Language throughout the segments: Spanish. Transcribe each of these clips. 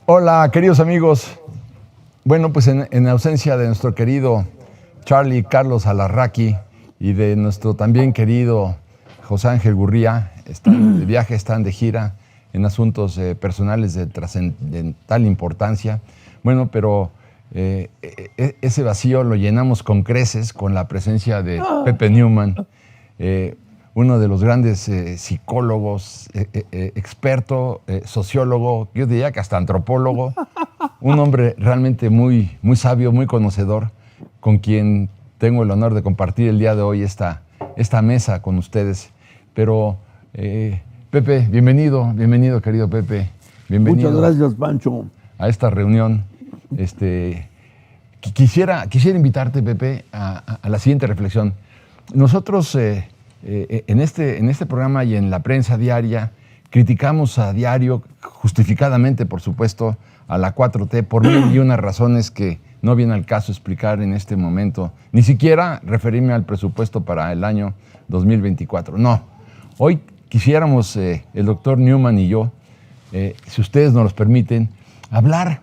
Hola, queridos amigos. Bueno, pues en ausencia de nuestro querido Charlie Carlos Alarraqui y de nuestro también querido José Ángel Gurría, están de viaje, están de gira en asuntos personales de trascendental importancia. Bueno, pero ese vacío lo llenamos con creces con la presencia de Pepe Newman, uno de los grandes psicólogos, experto, sociólogo, yo diría que hasta antropólogo, un hombre realmente muy, muy sabio, muy conocedor, con quien tengo el honor de compartir el día de hoy esta mesa con ustedes. Pero, Pepe, bienvenido, querido Pepe. Bienvenido. Muchas gracias, Pancho. A esta reunión. Quisiera invitarte, Pepe, a la siguiente reflexión. Nosotros en este programa y en la prensa diaria criticamos a diario, justificadamente, por supuesto, a la 4T por mil y unas razones que no viene al caso explicar en este momento, ni siquiera referirme al presupuesto para el año 2024. No, hoy quisiéramos, el doctor Newman y yo, si ustedes nos los permiten, hablar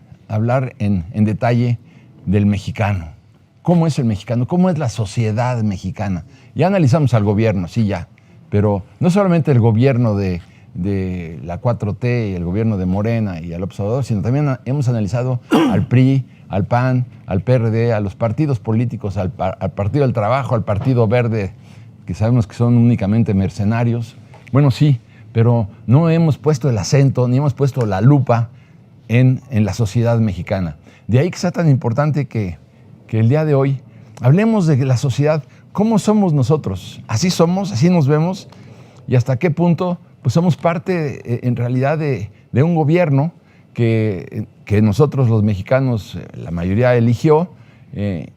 en detalle del mexicano. ¿Cómo es el mexicano? ¿Cómo es la sociedad mexicana? Ya analizamos al gobierno, sí, ya, pero no solamente el gobierno de la 4T y el gobierno de Morena y al López Obrador, sino también hemos analizado al PRI, al PAN, al PRD, a los partidos políticos, al Partido del Trabajo, al Partido Verde, que sabemos que son únicamente mercenarios. Bueno, sí, pero no hemos puesto el acento, ni hemos puesto la lupa en la sociedad mexicana. De ahí que sea tan importante que el día de hoy hablemos de la sociedad, cómo somos nosotros, así somos, así nos vemos, y hasta qué punto pues somos parte en realidad de un gobierno que nosotros los mexicanos, la mayoría eligió,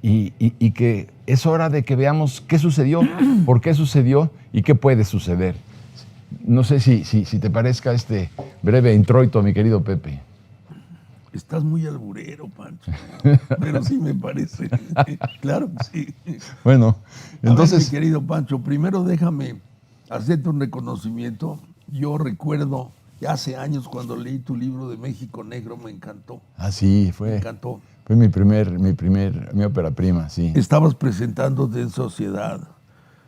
y que es hora de que veamos qué sucedió, por qué sucedió y qué puede suceder. No sé si te parezca este breve introito, mi querido Pepe. Estás muy alburero, Pancho, pero sí me parece. Claro que sí. Bueno, entonces... A ver, mi querido Pancho, primero déjame hacerte un reconocimiento. Yo recuerdo hace años cuando leí tu libro de México Negro, me encantó. Ah, sí, Me encantó. Fue mi ópera prima, sí. Estabas presentándote en Sociedad.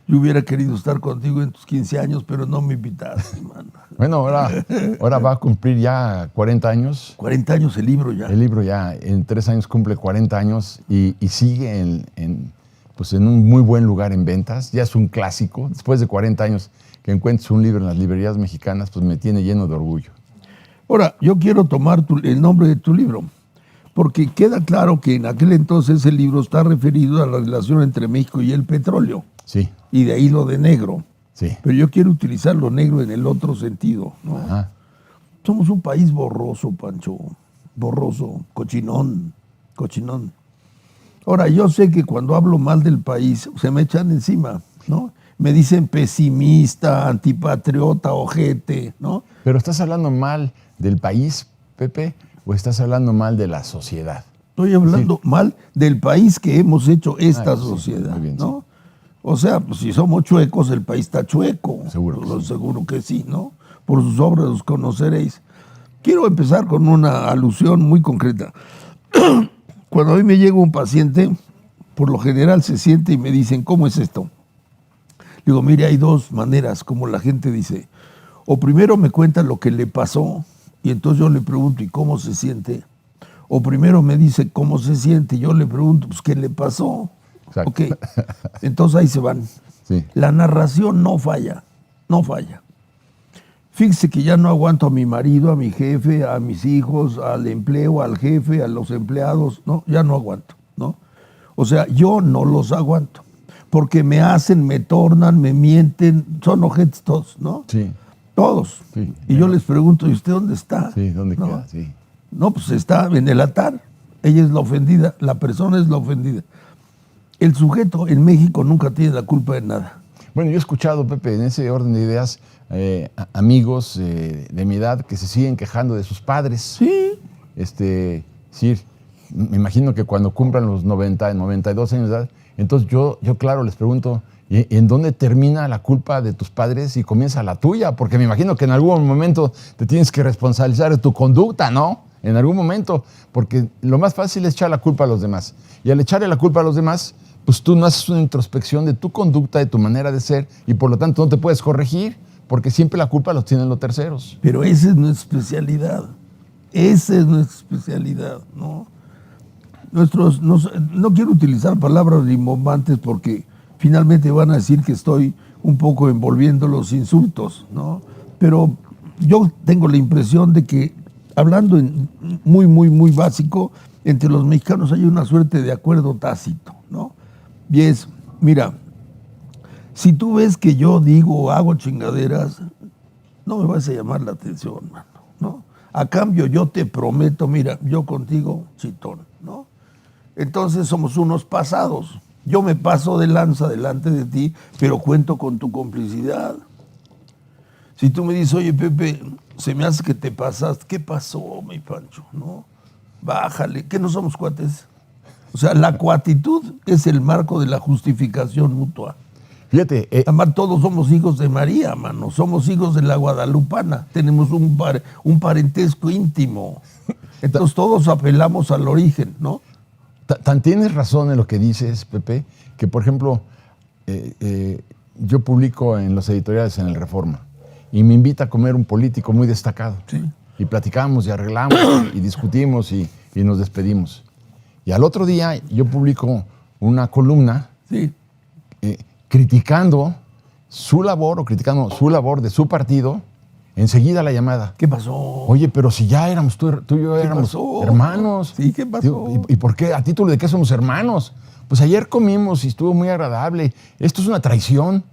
Yo hubiera querido estar contigo en tus 15 años, pero no me invitaste, man. Bueno, ahora va a cumplir ya 40 años. 40 años el libro ya. El libro ya en 3 años cumple 40 años y sigue en un muy buen lugar en ventas. Ya es un clásico. Después de 40 años que encuentres un libro en las librerías mexicanas, pues me tiene lleno de orgullo. Ahora, yo quiero tomar el nombre de tu libro, porque queda claro que en aquel entonces el libro está referido a la relación entre México y el petróleo. Sí. Y de ahí lo de negro. Sí. Pero yo quiero utilizar lo negro en el otro sentido, ¿no? Ajá. Somos un país borroso, Pancho. Borroso, cochinón. Ahora, yo sé que cuando hablo mal del país se me echan encima, ¿no? Me dicen pesimista, antipatriota, ojete, ¿no? Pero ¿estás hablando mal del país, Pepe, o estás hablando mal de la sociedad? Estoy hablando mal del país que hemos hecho esta sociedad, muy bien, ¿no? Sí. O sea, pues si somos chuecos, el país está chueco. Seguro que sí. Seguro que sí, ¿no? Por sus obras los conoceréis. Quiero empezar con una alusión muy concreta. Cuando a mí me llega un paciente, por lo general se siente y me dicen, ¿cómo es esto? Digo, mire, hay dos maneras, como la gente dice. O primero me cuenta lo que le pasó, y entonces yo le pregunto, ¿y cómo se siente? O primero me dice cómo se siente, y yo le pregunto, pues, ¿qué le pasó? Exacto. Ok, entonces ahí se van. Sí. La narración no falla. Fíjese que ya no aguanto a mi marido, a mi jefe, a mis hijos, al empleo, al jefe, a los empleados. No, ya no aguanto, ¿no? O sea, yo no los aguanto. Porque me hacen, me tornan, me mienten, son ojetes todos, ¿no? Sí. Todos. Sí, y yo les pregunto, ¿y usted dónde está? Sí, ¿dónde ¿No? queda? Sí. No, pues está en el altar. Ella es la ofendida, la persona es la ofendida. El sujeto en México nunca tiene la culpa de nada. Bueno, yo he escuchado, Pepe, en ese orden de ideas, amigos de mi edad que se siguen quejando de sus padres. Sí. Sí, me imagino que cuando cumplan los 92 años de edad, entonces yo claro, les pregunto, ¿en dónde termina la culpa de tus padres y comienza la tuya? Porque me imagino que en algún momento te tienes que responsabilizar de tu conducta, ¿no? en algún momento, porque lo más fácil es echar la culpa a los demás. Y al echarle la culpa a los demás, pues tú no haces una introspección de tu conducta, de tu manera de ser, y por lo tanto no te puedes corregir, porque siempre la culpa los tienen los terceros. Pero esa es nuestra especialidad. Esa es nuestra especialidad, ¿no? No quiero utilizar palabras rimbombantes porque finalmente van a decir que estoy un poco envolviendo los insultos, ¿no? Pero yo tengo la impresión de que, hablando muy básico, entre los mexicanos hay una suerte de acuerdo tácito, ¿no? Y es, mira, si tú ves que yo digo o hago chingaderas, no me vas a llamar la atención, mano, ¿no? A cambio, yo te prometo, mira, yo contigo, chitón, ¿no? Entonces somos unos pasados. Yo me paso de lanza delante de ti, pero cuento con tu complicidad. Si tú me dices, oye, Pepe, se me hace que te pasaste, ¿qué pasó, mi Pancho? ¿No? Bájale, que no somos cuates. O sea, la cuatitud es el marco de la justificación mutua. Fíjate. Además, todos somos hijos de María, mano. Somos hijos de la guadalupana. Tenemos un parentesco íntimo. Entonces todos apelamos al origen, ¿no? Tan tienes razón en lo que dices, Pepe, que por ejemplo, yo publico en los editoriales en el Reforma y me invita a comer un político muy destacado. Sí. Y platicamos y arreglamos y discutimos y nos despedimos. Y al otro día yo publico una columna Sí. Criticando su labor o criticando su labor de su partido. Enseguida la llamada. ¿Qué pasó? Oye, pero si ya éramos tú y yo éramos hermanos. Sí, ¿qué pasó? ¿Y por qué? ¿A título de qué somos hermanos? Pues ayer comimos y estuvo muy agradable. Esto es una traición.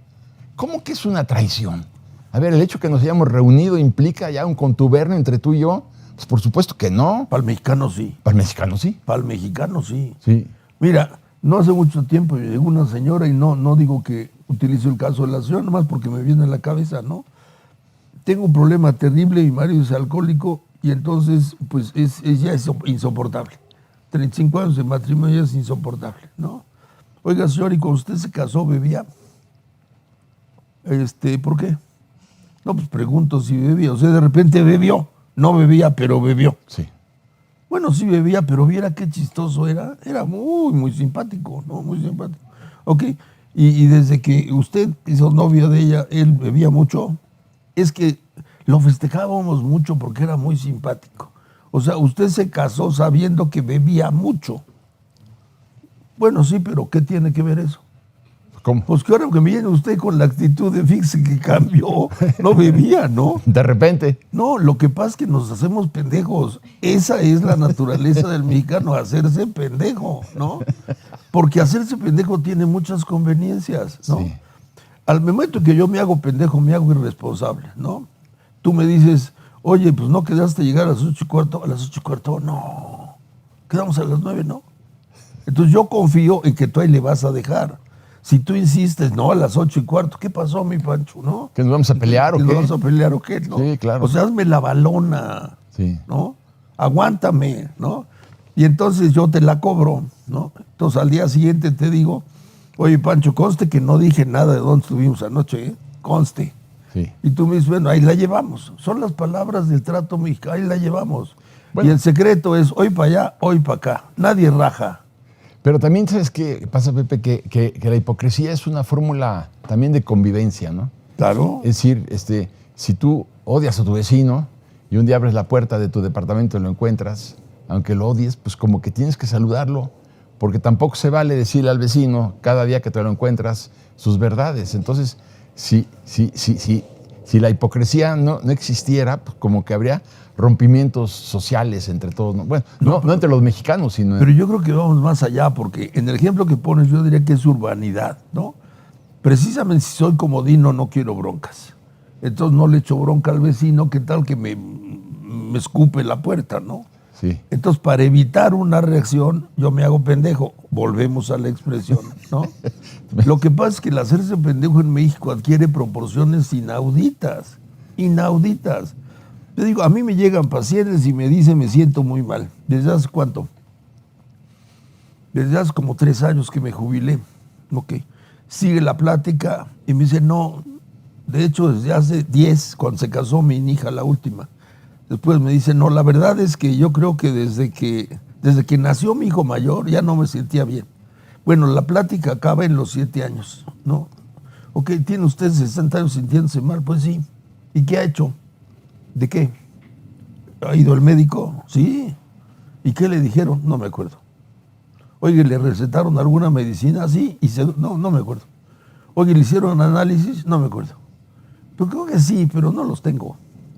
¿Cómo que es una traición? A ver, ¿el hecho que nos hayamos reunido implica ya un contubernio entre tú y yo? Pues por supuesto que no. Para el mexicano sí. Para el mexicano sí. Para el mexicano sí. Sí. Mira, no hace mucho tiempo llegó una señora y no digo que utilizo el caso de la señora, nomás porque me viene a la cabeza, ¿no? Tengo un problema terrible, mi marido es alcohólico y entonces pues ya es insoportable. 35 años de matrimonio ya es insoportable, ¿no? Oiga, señor, ¿y cuando usted se casó bebía? ¿Por qué? No, pues pregunto si bebía. O sea, de repente bebió. No bebía, pero bebió. Sí. Bueno, sí bebía, pero viera qué chistoso era. Era muy simpático, ¿no? Muy simpático. Ok, y desde que usted hizo novio de ella, él bebía mucho. Es que lo festejábamos mucho porque era muy simpático. O sea, usted se casó sabiendo que bebía mucho. Bueno, sí, pero ¿qué tiene que ver eso? ¿Cómo? Pues que ahora que me viene usted con la actitud de fíjese que cambió, no bebía, ¿no? De repente. No, lo que pasa es que nos hacemos pendejos. Esa es la naturaleza del mexicano, hacerse pendejo, ¿no? Porque hacerse pendejo tiene muchas conveniencias, ¿no? Sí. Al momento que yo me hago pendejo, me hago irresponsable, ¿no? Tú me dices, oye, pues no quedaste a llegar a las 8:15, a las 8:15, no. Quedamos a las 9, ¿no? Entonces yo confío en que tú ahí le vas a dejar. Si tú insistes, no, a las 8:15, ¿qué pasó, mi Pancho, no? ¿Que nos vamos a pelear o qué? ¿Que nos vamos a pelear o qué, no? Sí, claro. O sea, hazme la balona, Sí. ¿no? Aguántame, ¿no? Y entonces yo te la cobro, ¿no? Entonces al día siguiente te digo, oye, Pancho, conste que no dije nada de dónde estuvimos anoche, ¿eh? Conste. Sí. Y tú me dices, bueno, ahí la llevamos. Son las palabras del trato mexicano, ahí la llevamos. Bueno. Y el secreto es hoy para allá, hoy para acá. Nadie raja. Pero también, ¿sabes qué pasa, Pepe? Que la hipocresía es una fórmula también de convivencia, ¿no? Claro. Es decir, si tú odias a tu vecino y un día abres la puerta de tu departamento y lo encuentras, aunque lo odies, pues como que tienes que saludarlo, porque tampoco se vale decirle al vecino cada día que te lo encuentras sus verdades. Entonces, si la hipocresía no existiera, pues como que habría rompimientos sociales entre todos. ¿No? Bueno, no entre los mexicanos, sino... Pero yo creo que vamos más allá, porque en el ejemplo que pones yo diría que es urbanidad, ¿no? Precisamente si soy comodino no quiero broncas. Entonces no le echo bronca al vecino, ¿qué tal que me escupe la puerta, no? Sí. Entonces para evitar una reacción yo me hago pendejo. Volvemos a la expresión, ¿no? Lo que pasa es que el hacerse pendejo en México adquiere proporciones inauditas, inauditas. Te digo, a mí me llegan pacientes y me dicen, me siento muy mal. ¿Desde hace cuánto? Desde hace como 3 años que me jubilé. Ok. Sigue la plática y me dice, no, de hecho desde hace 10, cuando se casó mi hija, la última. Después me dice, no, la verdad es que yo creo que desde que nació mi hijo mayor ya no me sentía bien. Bueno, la plática acaba en los 7 años, ¿no? Ok, ¿tiene usted 60 años sintiéndose mal? Pues sí. ¿Y qué ha hecho? ¿De qué? ¿Ha ido al médico? Sí. ¿Y qué le dijeron? No me acuerdo. Oye, ¿le recetaron alguna medicina? Sí. No me acuerdo. Oye, ¿le hicieron análisis? No me acuerdo. Pero creo que sí, pero no los tengo,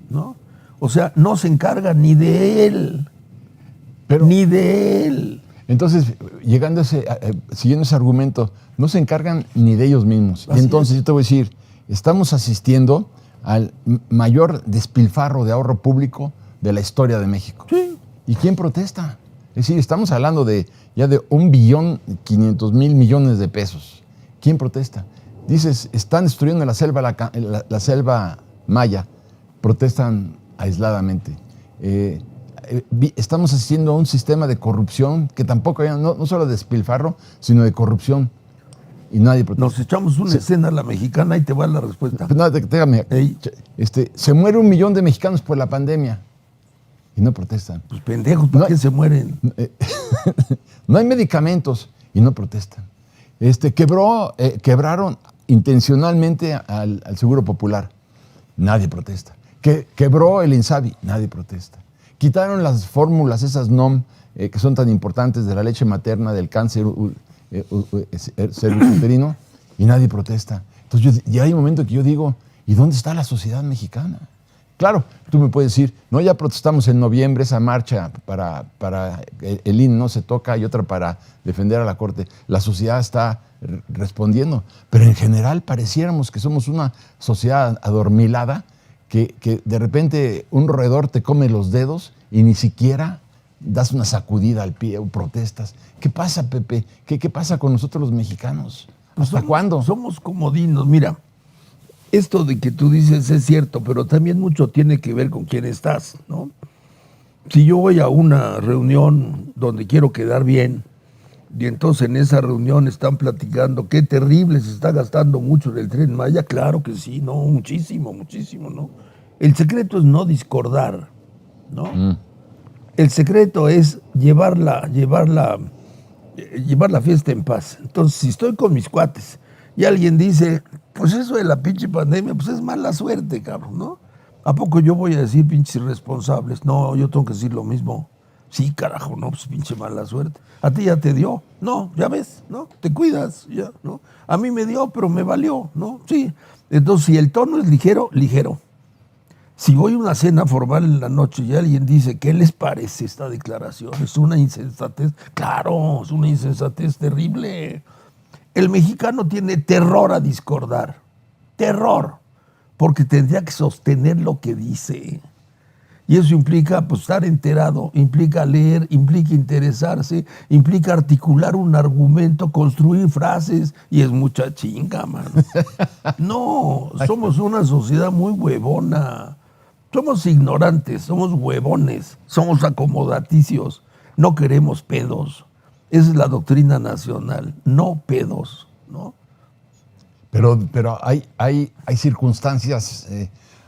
¿no? O sea, no se encarga ni de él. Ni de él. Entonces, siguiendo ese argumento, no se encargan ni de ellos mismos. Así y entonces es. yo te voy a decir, estamos asistiendo al mayor despilfarro de ahorro público de la historia de México. Sí. ¿Y quién protesta? Es decir, estamos hablando ya de 1.500.000.000.000 de pesos. ¿Quién protesta? Dices, están destruyendo la selva maya. Protestan aisladamente. Estamos haciendo un sistema de corrupción que tampoco hay, no solo de despilfarro, sino de corrupción. Y nadie protesta. Nos echamos una escena a la mexicana y te va la respuesta. No, déjame. Se muere 1 millón de mexicanos por la pandemia y no protestan. Pues pendejos, ¿por qué se mueren? No hay medicamentos y no protestan. Quebraron intencionalmente al Seguro Popular. Nadie protesta. Quebró el INSABI. Nadie protesta. Quitaron las fórmulas, esas NOM, que son tan importantes, de la leche materna, del cáncer cervicuterino, y nadie protesta. Entonces, ya hay un momento que yo digo, ¿y dónde está la sociedad mexicana? Claro, tú me puedes decir, no, ya protestamos en noviembre, esa marcha para el INE no se toca y otra para defender a la Corte. La sociedad está respondiendo, pero en general pareciéramos que somos una sociedad adormilada, que de repente un roedor te come los dedos y ni siquiera das una sacudida al pie o protestas. ¿Qué pasa, Pepe? ¿Qué pasa con nosotros los mexicanos? ¿Hasta cuándo? Somos comodinos. Mira, esto de que tú dices es cierto, pero también mucho tiene que ver con quién estás, ¿no? Si yo voy a una reunión donde quiero quedar bien, y entonces en esa reunión están platicando qué terrible, se está gastando mucho en el Tren Maya, claro que sí, no, muchísimo, ¿no? El secreto es no discordar, ¿no? El secreto es llevar la fiesta en paz. Entonces, si estoy con mis cuates y alguien dice, pues eso de la pinche pandemia, pues es mala suerte, cabrón, ¿no? ¿A poco yo voy a decir pinches irresponsables? No, yo tengo que decir lo mismo. Sí, carajo, no, pues pinche mala suerte. A ti ya te dio, no, ya ves, ¿no? Te cuidas, ya, ¿no? A mí me dio, pero me valió, ¿no? Sí. Entonces, si el tono es ligero, ligero. Si voy a una cena formal en la noche y alguien dice, ¿qué les parece esta declaración? Es una insensatez. Claro, es una insensatez terrible. El mexicano tiene terror a discordar. Terror. Porque tendría que sostener lo que dice. Y eso implica pues, estar enterado, implica leer, implica interesarse, implica articular un argumento, construir frases, y es mucha chinga, mano. No, somos una sociedad muy huevona. Somos ignorantes, somos huevones, somos acomodaticios, no queremos pedos. Esa es la doctrina nacional, no pedos, ¿no? Pero hay circunstancias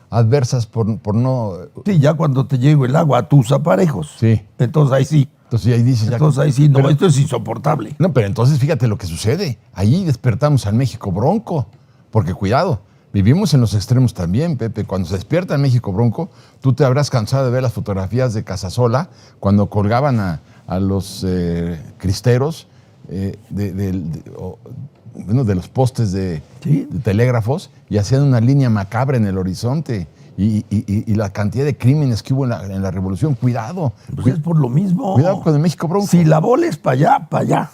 adversas por no... Sí, ya cuando te llega el agua a tus aparejos. Sí. Entonces ahí sí. Entonces ahí dices... Entonces ahí sí, no, esto es insoportable. No, pero entonces fíjate lo que sucede. Ahí despertamos al México bronco. Porque cuidado, vivimos en los extremos también, Pepe. Cuando se despierta el México bronco, tú te habrás cansado de ver las fotografías de Casasola cuando colgaban a los cristeros de los postes de telégrafos y hacían una línea macabra en el horizonte. Y la cantidad de crímenes que hubo en la revolución. Cuidado. Pues es por lo mismo. Cuidado con el México bronco. Si la bola es para allá, para allá.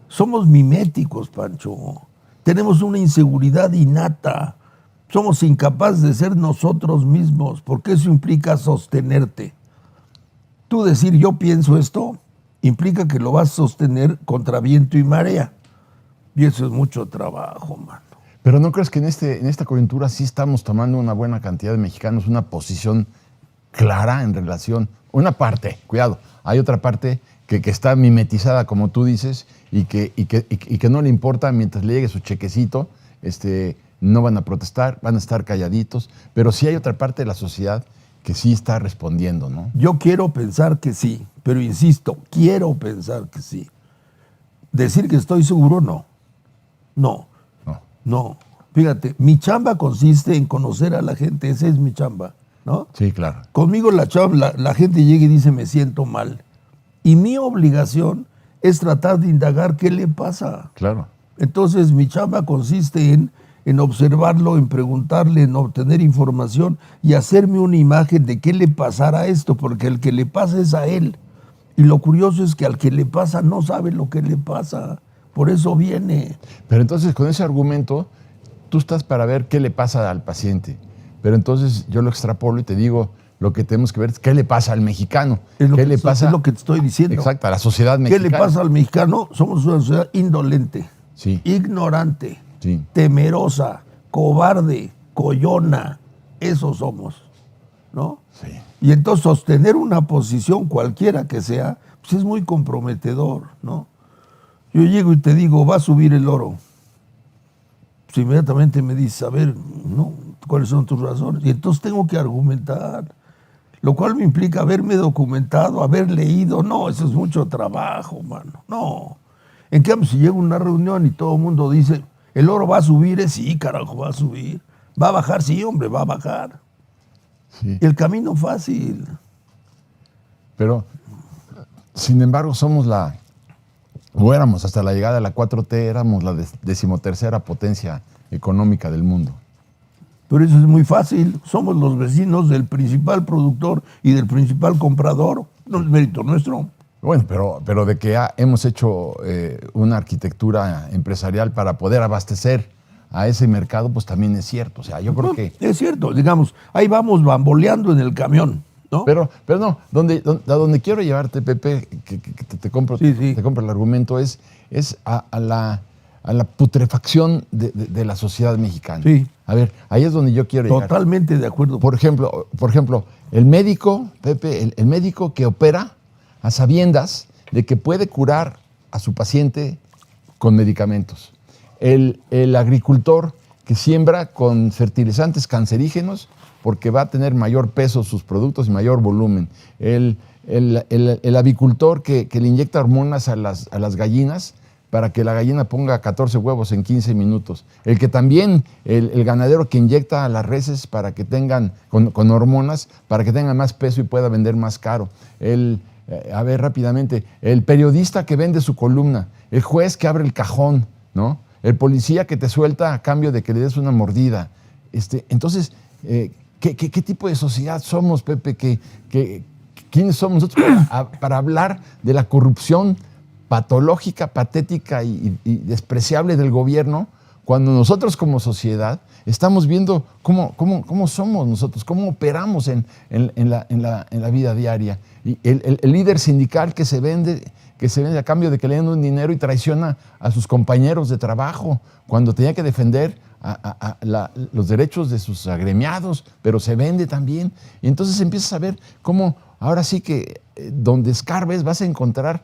Somos miméticos, Pancho. Tenemos una inseguridad innata. Somos incapaces de ser nosotros mismos, porque eso implica sostenerte. Tú decir yo pienso esto, implica que lo vas a sostener contra viento y marea. Y eso es mucho trabajo, mano. Pero ¿no crees que en esta coyuntura sí estamos tomando una buena cantidad de mexicanos una posición clara en relación? Una parte, cuidado, hay otra parte que está mimetizada, como tú dices, y que no le importa mientras le llegue su chequecito, no van a protestar, van a estar calladitos, pero sí hay otra parte de la sociedad que sí está respondiendo, ¿no? Yo quiero pensar que sí, pero insisto, quiero pensar que sí. Decir que estoy seguro, no. No, No. no. Fíjate, mi chamba consiste en conocer a la gente, esa es mi chamba, ¿no? Sí, claro. Conmigo la gente llega y dice me siento mal. Y mi obligación es tratar de indagar qué le pasa. Claro. Entonces mi chamba consiste en observarlo, en preguntarle, en obtener información y hacerme una imagen de qué le pasará esto, porque el que le pasa es a él. Y lo curioso es que al que le pasa no sabe lo que le pasa. Por eso viene. Pero entonces con ese argumento, tú estás para ver qué le pasa al paciente. Pero entonces yo lo extrapolo y te digo, lo que tenemos que ver es qué le pasa al mexicano. Es lo, ¿Qué que, le pasa? es lo que te estoy diciendo. Exacto, a la sociedad ¿Qué mexicana. le pasa al mexicano? Somos una sociedad indolente, Sí. ignorante, Sí. temerosa, cobarde, coyona. Eso somos, ¿no? Sí. Y entonces sostener una posición cualquiera que sea, pues es muy comprometedor, ¿no? Yo llego y te digo, va a subir el oro. Pues inmediatamente me dices, a ver, ¿no? ¿Cuáles son tus razones? Y entonces tengo que argumentar, lo cual me implica haberme documentado, haber leído. No, eso es mucho trabajo, mano. No. En cambio, si llego a una reunión y todo el mundo dice, ¿el oro va a subir? Sí, carajo, va a subir. ¿Va a bajar? Sí, hombre, va a bajar. Sí. Y el camino fácil. Pero, sin embargo, o éramos hasta la llegada de la 4T, éramos la 13ª potencia económica del mundo. Pero eso es muy fácil. Somos los vecinos del principal productor y del principal comprador. No es mérito nuestro. Bueno, pero de que hemos hecho una arquitectura empresarial para poder abastecer a ese mercado, pues también es cierto. O sea, yo creo que... Es cierto, digamos, ahí vamos bamboleando en el camión, ¿no? Pero no, a donde quiero llevarte, Pepe, que te compro, Sí, sí. te compro el argumento, es a la putrefacción de la sociedad mexicana. Sí. A ver, ahí es donde yo quiero llegar. Totalmente de acuerdo. Por ejemplo, el médico, Pepe, el médico que opera a sabiendas de que puede curar a su paciente con medicamentos. El agricultor que siembra con fertilizantes cancerígenos porque va a tener mayor peso sus productos y mayor volumen. El avicultor que le inyecta hormonas a las gallinas para que la gallina ponga 14 huevos en 15 minutos. El ganadero que inyecta a las reses para que tengan, con hormonas, para que tengan más peso y pueda vender más caro. A ver, rápidamente, el periodista que vende su columna, el juez que abre el cajón, ¿no? El policía que te suelta a cambio de que le des una mordida. Entonces, ¿qué tipo de sociedad somos, Pepe? ¿Quiénes somos nosotros para hablar de la corrupción patológica, patética y despreciable del gobierno, cuando nosotros como sociedad estamos viendo cómo somos nosotros, cómo operamos en la vida diaria? Y el líder sindical que se vende a cambio de que le den un dinero y traiciona a sus compañeros de trabajo cuando tenía que defender los derechos de sus agremiados, pero se vende también. Y entonces empiezas a ver cómo ahora sí que donde escarbes vas a encontrar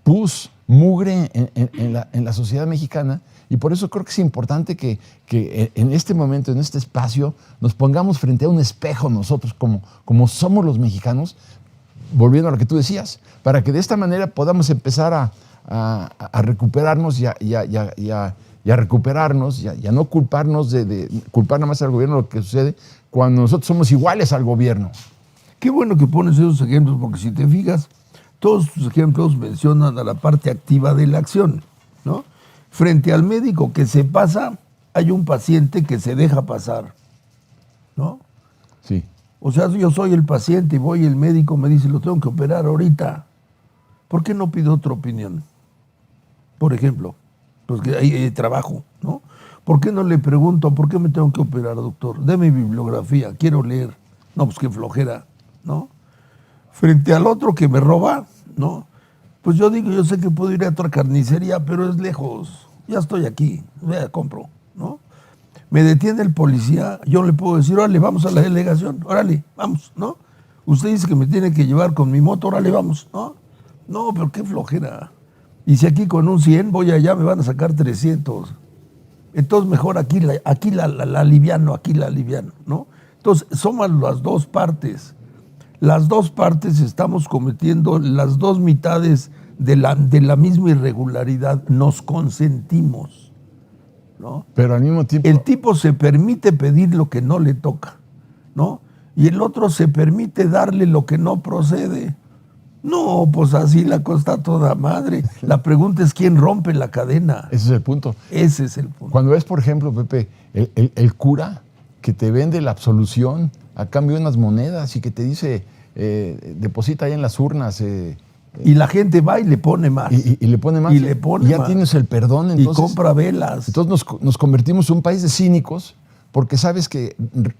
pus, mugre en la sociedad mexicana. Y por eso creo que es importante que en este momento, en este espacio, nos pongamos frente a un espejo nosotros como somos los mexicanos, volviendo a lo que tú decías, para que de esta manera podamos empezar a recuperarnos y a recuperarnos y a no culparnos de culpar nada más al gobierno de lo que sucede cuando nosotros somos iguales al gobierno. Qué bueno que pones esos ejemplos, porque si te fijas, todos tus ejemplos mencionan a la parte activa de la acción, ¿no? Frente al médico que se pasa, hay un paciente que se deja pasar, ¿no? Sí. O sea, yo soy el paciente y voy, el médico me dice, lo tengo que operar ahorita. ¿Por qué no pido otra opinión? Por ejemplo, pues que hay trabajo, ¿no? ¿Por qué no le pregunto, por qué me tengo que operar, doctor? Deme bibliografía, quiero leer. No, pues qué flojera, ¿no? Frente al otro que me roba, ¿no? Pues yo digo, yo sé que puedo ir a otra carnicería, pero es lejos. Ya estoy aquí, vea, compro, ¿no? Me detiene el policía, yo le puedo decir, órale, vamos a la delegación, órale, vamos, ¿no? Usted dice que me tiene que llevar con mi moto, órale, vamos, ¿no? No, pero qué flojera. Y si aquí con un 100 voy allá, me van a sacar 300. Entonces mejor aquí la aliviano, ¿no? Entonces somos las dos partes. las dos partes estamos cometiendo las dos mitades de la misma irregularidad, nos consentimos, ¿no? Pero al mismo tiempo... El tipo se permite pedir lo que no le toca, ¿no? Y el otro se permite darle lo que no procede. No, pues así la cosa está toda madre. La pregunta es quién rompe la cadena. Ese es el punto. Ese es el punto. Cuando ves, por ejemplo, Pepe, el cura que te vende la absolución a cambio de unas monedas y que te dice, deposita ahí en las urnas... y la gente va y le pone más. Y le pone más. Y le pone y ya más. tienes el perdón. Entonces, y compra velas. Entonces nos convertimos en un país de cínicos porque sabes que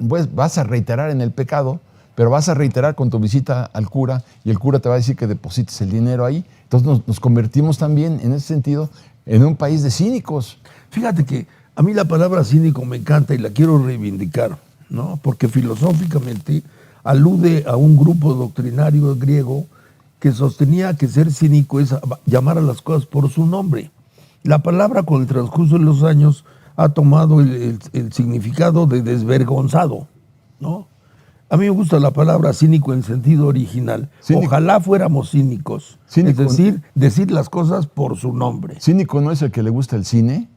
pues, vas a reiterar en el pecado, pero vas a reiterar con tu visita al cura y el cura te va a decir que deposites el dinero ahí. Entonces nos convertimos también, en ese sentido, en un país de cínicos. Fíjate que a mí la palabra cínico me encanta y la quiero reivindicar, ¿no? Porque filosóficamente alude a un grupo doctrinario griego que sostenía que ser cínico es llamar a las cosas por su nombre. La palabra con el transcurso de los años ha tomado el significado de desvergonzado, ¿no? A mí me gusta la palabra cínico en sentido original. Cínico. Ojalá fuéramos cínicos. Cínico. Es decir las cosas por su nombre. ¿Cínico no es el que le gusta el cine?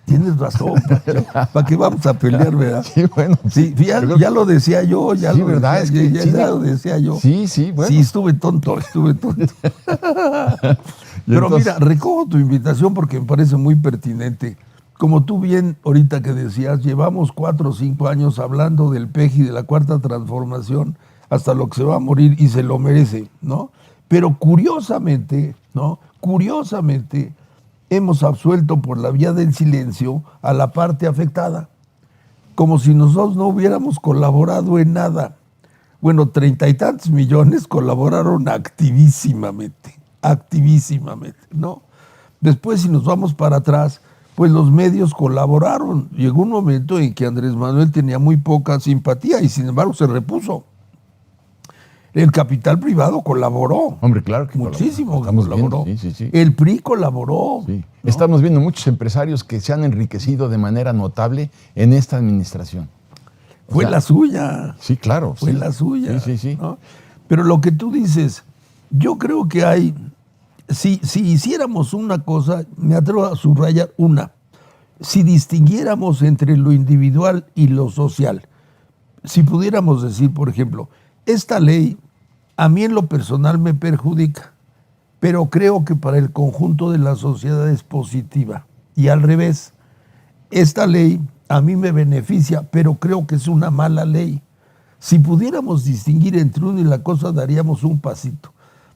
Tienes razón, ¿para qué vamos a pelear, verdad? Sí, bueno. Sí, ya lo decía yo, ya Sí, lo ¿verdad? decía, Es que ya lo decía yo. Sí, sí, bueno. Sí, estuve tonto. Pero entonces, mira, recojo tu invitación porque me parece muy pertinente. Como tú bien ahorita que decías, llevamos 4 o 5 años hablando del PEJ y de la Cuarta Transformación hasta lo que se va a morir y se lo merece, ¿no? Pero curiosamente, ¿no? Curiosamente, hemos absuelto por la vía del silencio a la parte afectada, como si nosotros no hubiéramos colaborado en nada. Bueno, 30 y tantos millones colaboraron activísimamente, ¿no? Después, si nos vamos para atrás, pues los medios colaboraron. Llegó un momento en que Andrés Manuel tenía muy poca simpatía y sin embargo se repuso. El capital privado colaboró. hombre, claro que muchísimo estamos colaboró. viendo, sí. El PRI colaboró. Sí. ¿no? Estamos viendo muchos empresarios que se han enriquecido de manera notable en esta administración. Fue la suya. Sí, claro. Fue la suya. Sí. ¿no? Pero lo que tú dices, yo creo que hay, si hiciéramos una cosa, me atrevo a subrayar una, si distinguiéramos entre lo individual y lo social, si pudiéramos decir, por ejemplo, esta ley a mí en lo personal me perjudica, pero creo que para el conjunto de la sociedad es positiva. Y al revés, esta ley a mí me beneficia, pero creo que es una mala ley. Si pudiéramos distinguir entre uno y la cosa, daríamos un pasito.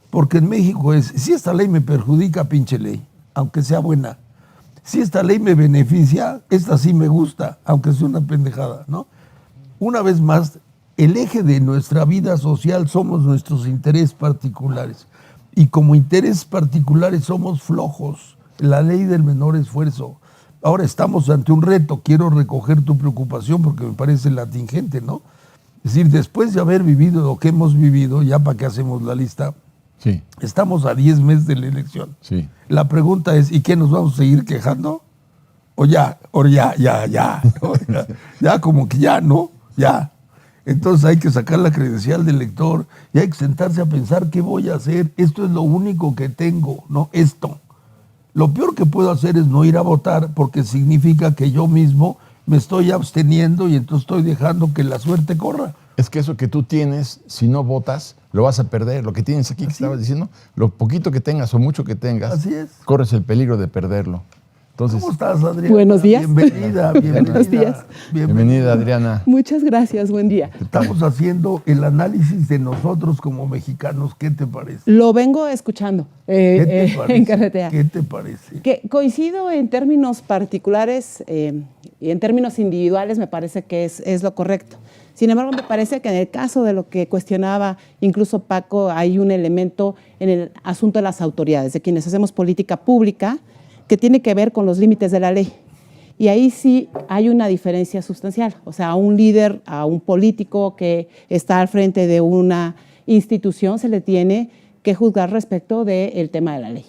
Porque en México es, si esta ley me perjudica, pinche ley, aunque sea buena. Si esta ley me beneficia, esta sí me gusta, aunque sea una pendejada, ¿no? Una vez más, el eje de nuestra vida social somos nuestros intereses particulares. Y como intereses particulares somos flojos. La ley del menor esfuerzo. Ahora estamos ante un reto. Quiero recoger tu preocupación porque me parece latingente, ¿no? Es decir, después de haber vivido lo que hemos vivido, ya para qué hacemos la lista, Sí. estamos a 10 meses de la elección. Sí. La pregunta es, ¿y qué nos vamos a seguir quejando? O ya, ya como que ya, ¿no? Ya. Entonces hay que sacar la credencial del elector y hay que sentarse a pensar qué voy a hacer. Esto es lo único que tengo, ¿no? Esto. Lo peor que puedo hacer es no ir a votar porque significa que yo mismo me estoy absteniendo y entonces estoy dejando que la suerte corra. Es que eso que tú tienes, si no votas, lo vas a perder. Lo que tienes aquí, que estabas diciendo, lo poquito que tengas o mucho que tengas, Así es. corres el peligro de perderlo. Entonces, ¿Cómo estás, Adriana? Buenos días. Bienvenida. Buenos días. bienvenida, Adriana. Muchas gracias, buen día. Estamos haciendo el análisis de nosotros como mexicanos. ¿Qué te parece? Lo vengo escuchando ¿Qué te parece? en carretera. ¿Qué te parece? Que coincido en términos particulares y en términos individuales, me parece que es lo correcto. Sin embargo, me parece que en el caso de lo que cuestionaba incluso Paco, hay un elemento en el asunto de las autoridades, de quienes hacemos política pública, que tiene que ver con los límites de la ley. Y ahí sí hay una diferencia sustancial. O sea, a un líder, a un político que está al frente de una institución se le tiene que juzgar respecto del tema de la ley.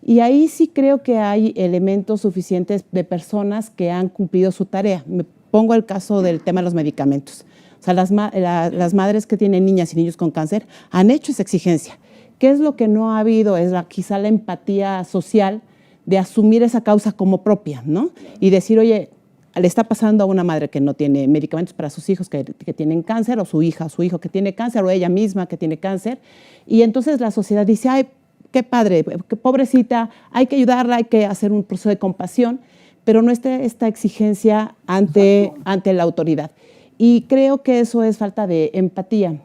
Y ahí sí creo que hay elementos suficientes de personas que han cumplido su tarea. Me pongo el caso del tema de los medicamentos. O sea, las madres que tienen niñas y niños con cáncer han hecho esa exigencia. ¿Qué es lo que no ha habido? Es quizá la empatía social de asumir esa causa como propia, ¿no? Y decir, oye, le está pasando a una madre que no tiene medicamentos para sus hijos que tienen cáncer, o su hija o su hijo que tiene cáncer, o ella misma que tiene cáncer, y entonces la sociedad dice, ay, qué padre, qué pobrecita, hay que ayudarla, hay que hacer un proceso de compasión, pero no está esta exigencia ante la autoridad. Y creo que eso es falta de empatía.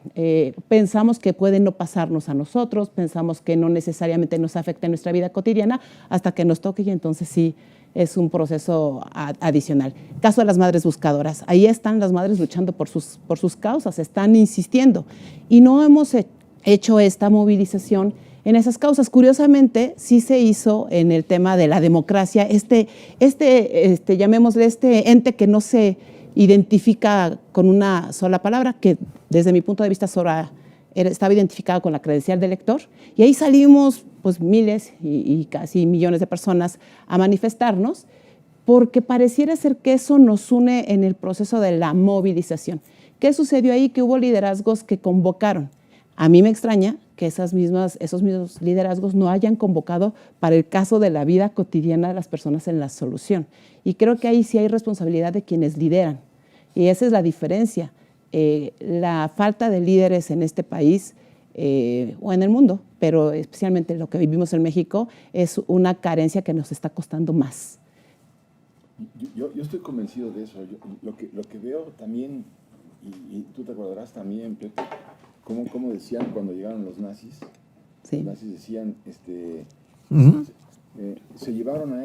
Pensamos que puede no pasarnos a nosotros, pensamos que no necesariamente nos afecta en nuestra vida cotidiana hasta que nos toque, y entonces sí es un proceso adicional. Caso de las madres buscadoras. Ahí están las madres luchando por sus causas, están insistiendo. Y no hemos hecho esta movilización en esas causas. Curiosamente, sí se hizo en el tema de la democracia, llamémosle este ente que no se identifica con una sola palabra, que desde mi punto de vista estaba identificado con la credencial de elector, y ahí salimos pues miles y casi millones de personas a manifestarnos, porque pareciera ser que eso nos une en el proceso de la movilización. ¿Qué sucedió ahí? Que hubo liderazgos que convocaron. A mí me extraña que esos mismos liderazgos no hayan convocado para el caso de la vida cotidiana de las personas en la solución. Y creo que ahí sí hay responsabilidad de quienes lideran. Y esa es la diferencia. La falta de líderes en este país o en el mundo, pero especialmente lo que vivimos en México, es una carencia que nos está costando más. Yo estoy convencido de eso. Lo que veo también, y tú te acordarás también, Pepe, como decían cuando llegaron los nazis. Sí. Los nazis decían, se llevaron a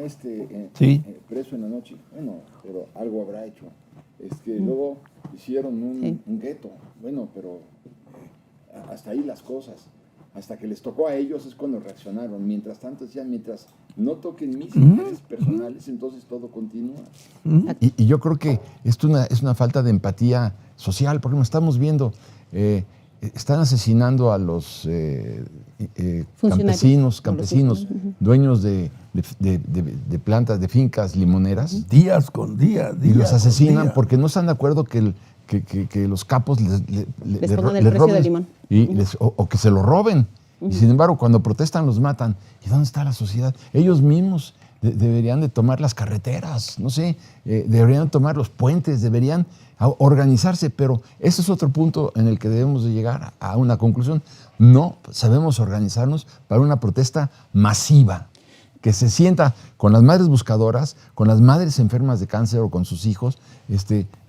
preso en la noche. Bueno, pero algo habrá hecho. Luego hicieron un gueto. Bueno, pero hasta ahí las cosas. Hasta que les tocó a ellos es cuando reaccionaron. Mientras tanto decían, mientras no toquen mis intereses personales, entonces todo continúa. Y yo creo que esto es una falta de empatía social, porque nos estamos viendo, están asesinando a los campesinos, dueños de plantas, de fincas limoneras. Días con días. Y los asesinan porque no están de acuerdo que los capos les pongan el precio del limón. O que se lo roben. Y sin embargo, cuando protestan, los matan. ¿Y dónde está la sociedad? Ellos mismos deberían de tomar las carreteras, no sé, deberían tomar los puentes, deberían organizarse, pero ese es otro punto en el que debemos de llegar a una conclusión. No sabemos organizarnos para una protesta masiva, que se sienta con las madres buscadoras, con las madres enfermas de cáncer o con sus hijos.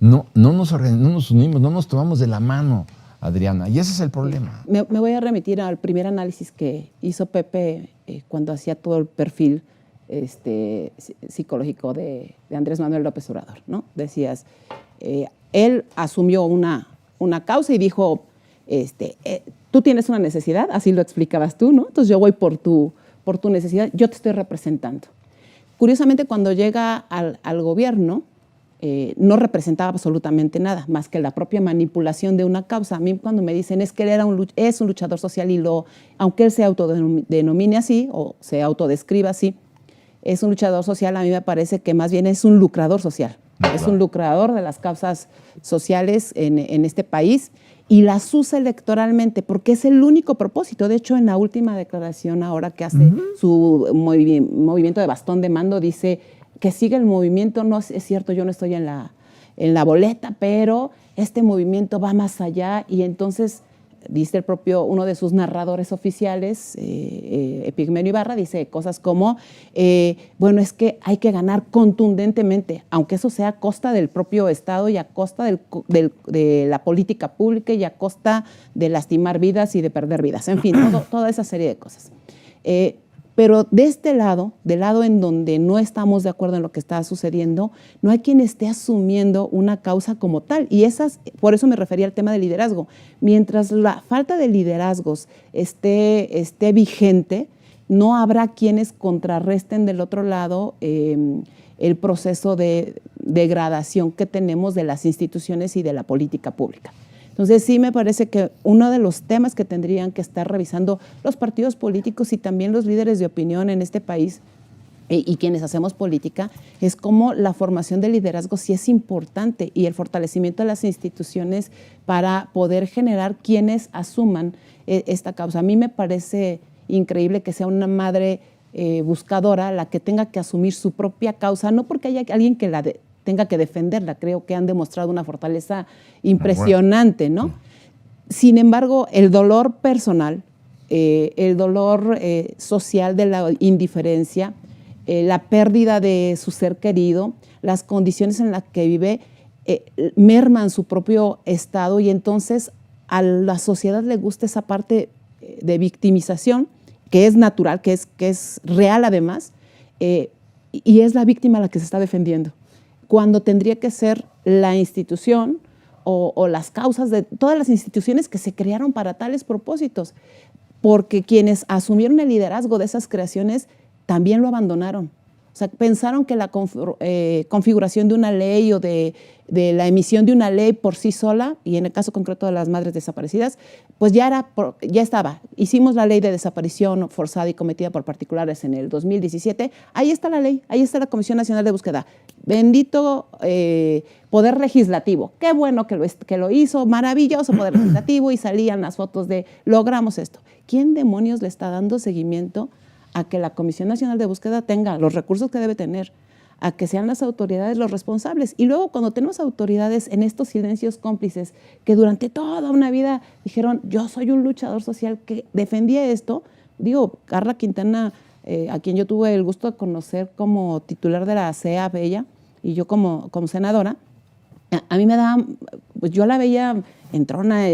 No nos unimos, no nos tomamos de la mano, Adriana, y ese es el problema. Me voy a remitir al primer análisis que hizo Pepe cuando hacía todo el perfil psicológico de Andrés Manuel López Obrador, ¿no? Decías, él asumió una causa y dijo, tú tienes una necesidad, así lo explicabas tú, ¿no? Entonces yo voy por tu necesidad, yo te estoy representando. Curiosamente, cuando llega al gobierno, no representaba absolutamente nada, más que la propia manipulación de una causa. A mí cuando me dicen es que él es un luchador social y aunque él se autodenomine así o se autodescriba así, es un luchador social, a mí me parece que más bien es un lucrador social. Claro. Es un lucrador de las causas sociales en este país y las usa electoralmente porque es el único propósito. De hecho, en la última declaración ahora que hace su movimiento de bastón de mando, dice que sigue el movimiento. No es cierto, yo no estoy en la boleta, pero este movimiento va más allá y entonces dice uno de sus narradores oficiales, Epigmenio Ibarra, dice cosas como, bueno, es que hay que ganar contundentemente, aunque eso sea a costa del propio Estado y a costa de la política pública y a costa de lastimar vidas y de perder vidas, en fin, toda esa serie de cosas. Pero de este lado, del lado en donde no estamos de acuerdo en lo que está sucediendo, no hay quien esté asumiendo una causa como tal. Y por eso me refería al tema del liderazgo. Mientras la falta de liderazgos esté vigente, no habrá quienes contrarresten del otro lado el proceso de degradación que tenemos de las instituciones y de la política pública. Entonces sí me parece que uno de los temas que tendrían que estar revisando los partidos políticos y también los líderes de opinión en este país y quienes hacemos política, es como la formación de liderazgo sí es importante y el fortalecimiento de las instituciones para poder generar quienes asuman esta causa. A mí me parece increíble que sea una madre buscadora la que tenga que asumir su propia causa, no porque haya alguien que tenga que defenderla, creo que han demostrado una fortaleza impresionante, ¿no? Sin embargo, el dolor personal, el dolor social de la indiferencia, la pérdida de su ser querido, las condiciones en las que vive, merman su propio estado y entonces a la sociedad le gusta esa parte de victimización, que es natural, que es real además, y es la víctima la que se está defendiendo, cuando tendría que ser la institución o las causas de todas las instituciones que se crearon para tales propósitos, porque quienes asumieron el liderazgo de esas creaciones también lo abandonaron. O sea, pensaron que la configuración de una ley o de la emisión de una ley por sí sola, y en el caso concreto de las madres desaparecidas, pues ya estaba. Hicimos la ley de desaparición forzada y cometida por particulares en el 2017. Ahí está la ley, ahí está la Comisión Nacional de Búsqueda. Bendito Poder Legislativo. Qué bueno que lo hizo, maravilloso Poder Legislativo, y salían las fotos de logramos esto. ¿Quién demonios le está dando seguimiento a que la Comisión Nacional de Búsqueda tenga los recursos que debe tener, a que sean las autoridades los responsables? Y luego cuando tenemos autoridades en estos silencios cómplices que durante toda una vida dijeron, yo soy un luchador social que defendía esto, digo, Carla Quintana, a quien yo tuve el gusto de conocer como titular de la CEA Bella, y yo como senadora, a mí me daba, pues yo la veía entrona,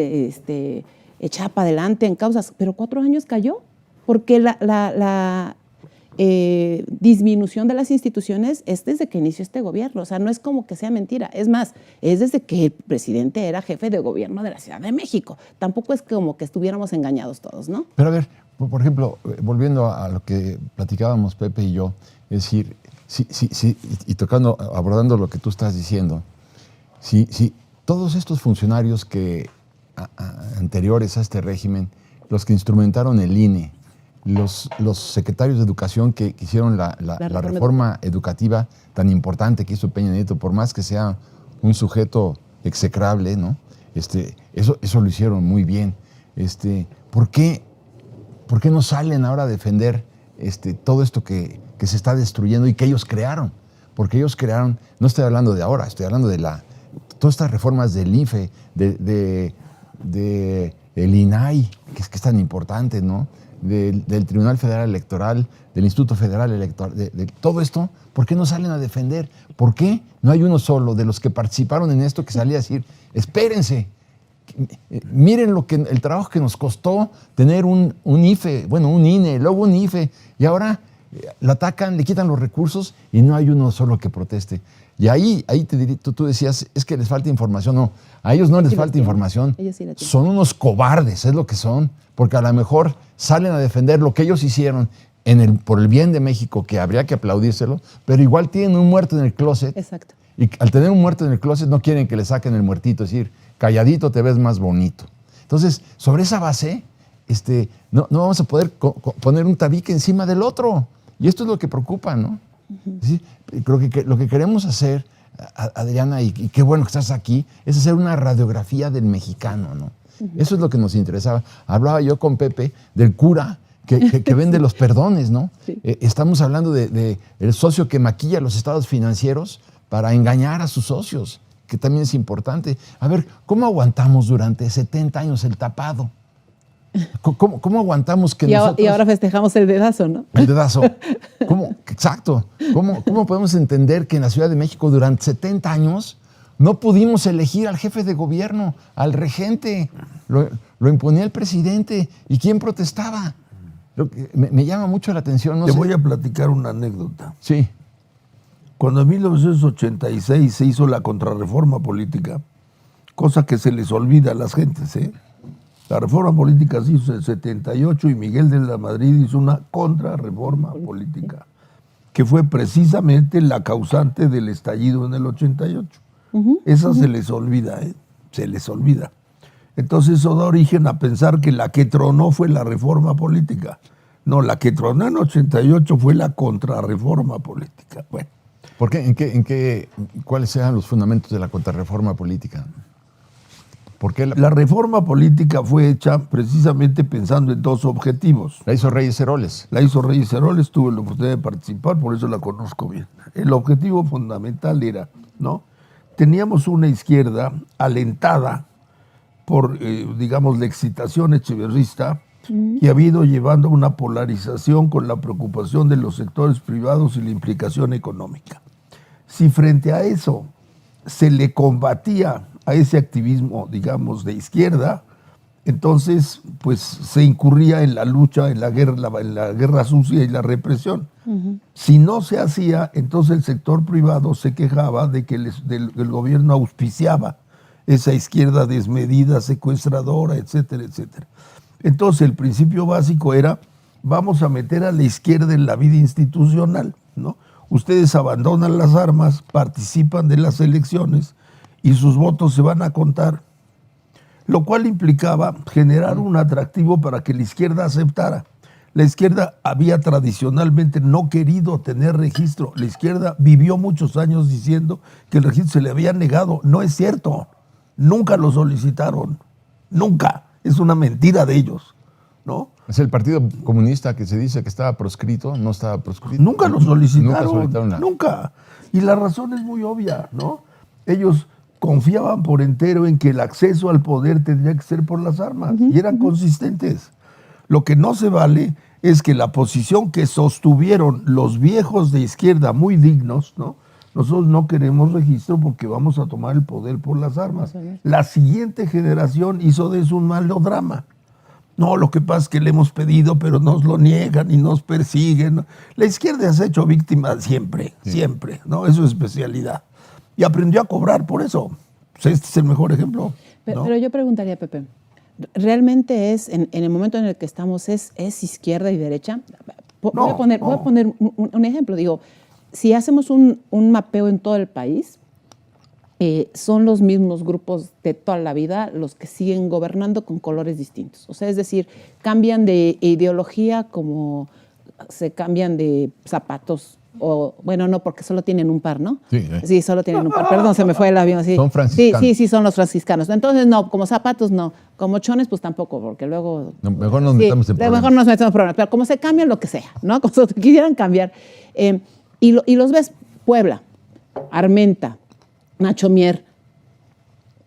echada para adelante en causas, pero 4 años cayó, porque la disminución de las instituciones es desde que inició este gobierno. O sea, no es como que sea mentira. Es más, es desde que el presidente era jefe de gobierno de la Ciudad de México. Tampoco es como que estuviéramos engañados todos, ¿no? Pero a ver, por ejemplo, volviendo a lo que platicábamos Pepe y yo, es decir, sí, y abordando lo que tú estás diciendo, si todos estos funcionarios anteriores a este régimen, los que instrumentaron el INE, los secretarios de Educación que hicieron la reforma educativa tan importante que hizo Peña Nieto, por más que sea un sujeto execrable, ¿no? Eso lo hicieron muy bien. ¿Por qué no salen ahora a defender todo esto que se está destruyendo y que ellos crearon? Porque ellos crearon, no estoy hablando de ahora, estoy hablando de todas estas reformas del IFE, del INAI, que es tan importante, ¿no? Del Tribunal Federal Electoral, del Instituto Federal Electoral, de todo esto. ¿Por qué no salen a defender? ¿Por qué no hay uno solo de los que participaron en esto que salía a decir, espérense, miren el trabajo que nos costó tener un IFE, bueno, un INE, luego un IFE, y ahora la atacan, le quitan los recursos y no hay uno solo que proteste? Y ahí te diría, tú decías, es que les falta información. No, a ellos no les falta información. Ellos sí la tienen. Son unos cobardes, es lo que son, porque a lo mejor salen a defender lo que ellos hicieron por el bien de México, que habría que aplaudírselo, pero igual tienen un muerto en el closet. Exacto. Y al tener un muerto en el closet no quieren que le saquen el muertito, es decir, calladito te ves más bonito. Entonces, sobre esa base, no vamos a poder poner un tabique encima del otro. Y esto es lo que preocupa, ¿no? ¿Sí? Creo que lo que queremos hacer, Adriana, y qué bueno que estás aquí, es hacer una radiografía del mexicano, ¿no? Eso es lo que nos interesaba. Hablaba yo con Pepe del cura que vende los perdones, ¿no? Sí. Estamos hablando de el socio que maquilla los estados financieros para engañar a sus socios, que también es importante. A ver, ¿cómo aguantamos durante 70 años el tapado? ¿Cómo aguantamos que nosotros... Y ahora festejamos el dedazo, ¿no? El dedazo. Exacto. ¿Cómo podemos entender que en la Ciudad de México durante 70 años no pudimos elegir al jefe de gobierno, al regente? Lo imponía el presidente. ¿Y quién protestaba? Me llama mucho la atención. Te voy a platicar una anécdota. Sí. Cuando en 1986 se hizo la contrarreforma política, cosa que se les olvida a las gentes, ¿eh? La reforma política se hizo en el 78 y Miguel de la Madrid hizo una contrarreforma política, que fue precisamente la causante del estallido en el 88. Esa se les olvida, ¿eh? Se les olvida. Entonces eso da origen a pensar que la que tronó fue la reforma política. No, la que tronó en 88 fue la contrarreforma política. Bueno, ¿Por qué? ¿Cuáles eran los fundamentos de la contrarreforma política? ¿Por qué la reforma política fue hecha precisamente pensando en dos objetivos. la hizo Reyes Heroles? La hizo Reyes Heroles, tuve la oportunidad de participar, por eso la conozco bien. El objetivo fundamental era, ¿no? Teníamos una izquierda alentada por, digamos, la excitación echeverrista, que ha ido llevando una polarización con la preocupación de los sectores privados y la implicación económica. Si frente a eso se le combatía a ese activismo, digamos, de izquierda, entonces pues se incurría en la lucha, en la guerra sucia y la represión. Si no se hacía, entonces el sector privado se quejaba de que el gobierno auspiciaba esa izquierda desmedida, secuestradora, etcétera, etcétera. Entonces el principio básico era, vamos a meter a la izquierda en la vida institucional, ¿no? Ustedes abandonan las armas, participan de las elecciones y sus votos se van a contar, lo cual implicaba generar un atractivo para que la izquierda aceptara. La izquierda había tradicionalmente no querido tener registro. La izquierda vivió muchos años diciendo que el registro se le había negado. No es cierto. Nunca lo solicitaron. Nunca. Es una mentira de ellos, ¿no? Es el Partido Comunista que se dice que estaba proscrito, no estaba proscrito. Nunca lo solicitaron. Nunca solicitaron nada. Nunca. Y la razón es muy obvia, ¿no? Ellos confiaban por entero en que el acceso al poder tendría que ser por las armas y eran consistentes. Lo que no se vale es que la posición que sostuvieron los viejos de izquierda muy dignos, ¿no? Nosotros no queremos registro porque vamos a tomar el poder por las armas. La siguiente generación hizo de eso un melodrama. No, lo que pasa es que le hemos pedido, pero nos lo niegan y nos persiguen. La izquierda se ha hecho víctima siempre, siempre, ¿no? Es su especialidad. Y aprendió a cobrar por eso. Pues este es el mejor ejemplo, ¿no? Pero yo preguntaría, Pepe, ¿realmente es, en el momento en el que estamos, es izquierda y derecha? Voy a poner un ejemplo. Digo, si hacemos un mapeo en todo el país, son los mismos grupos de toda la vida los que siguen gobernando con colores distintos. O sea, es decir, cambian de ideología como se cambian de zapatos. O, bueno, no, porque solo tienen un par, ¿no? Sí, solo tienen un par. Perdón, se me fue el avión. Sí. Son franciscanos. Sí, son los franciscanos. Entonces, no, como zapatos no. Como chones, pues tampoco, porque luego... No, mejor nos metamos en problemas. Mejor nos metemos en problemas. Pero como se cambia, lo que sea, ¿no? Como se quisieran cambiar. Y los ves, Puebla, Armenta, Nacho Mier,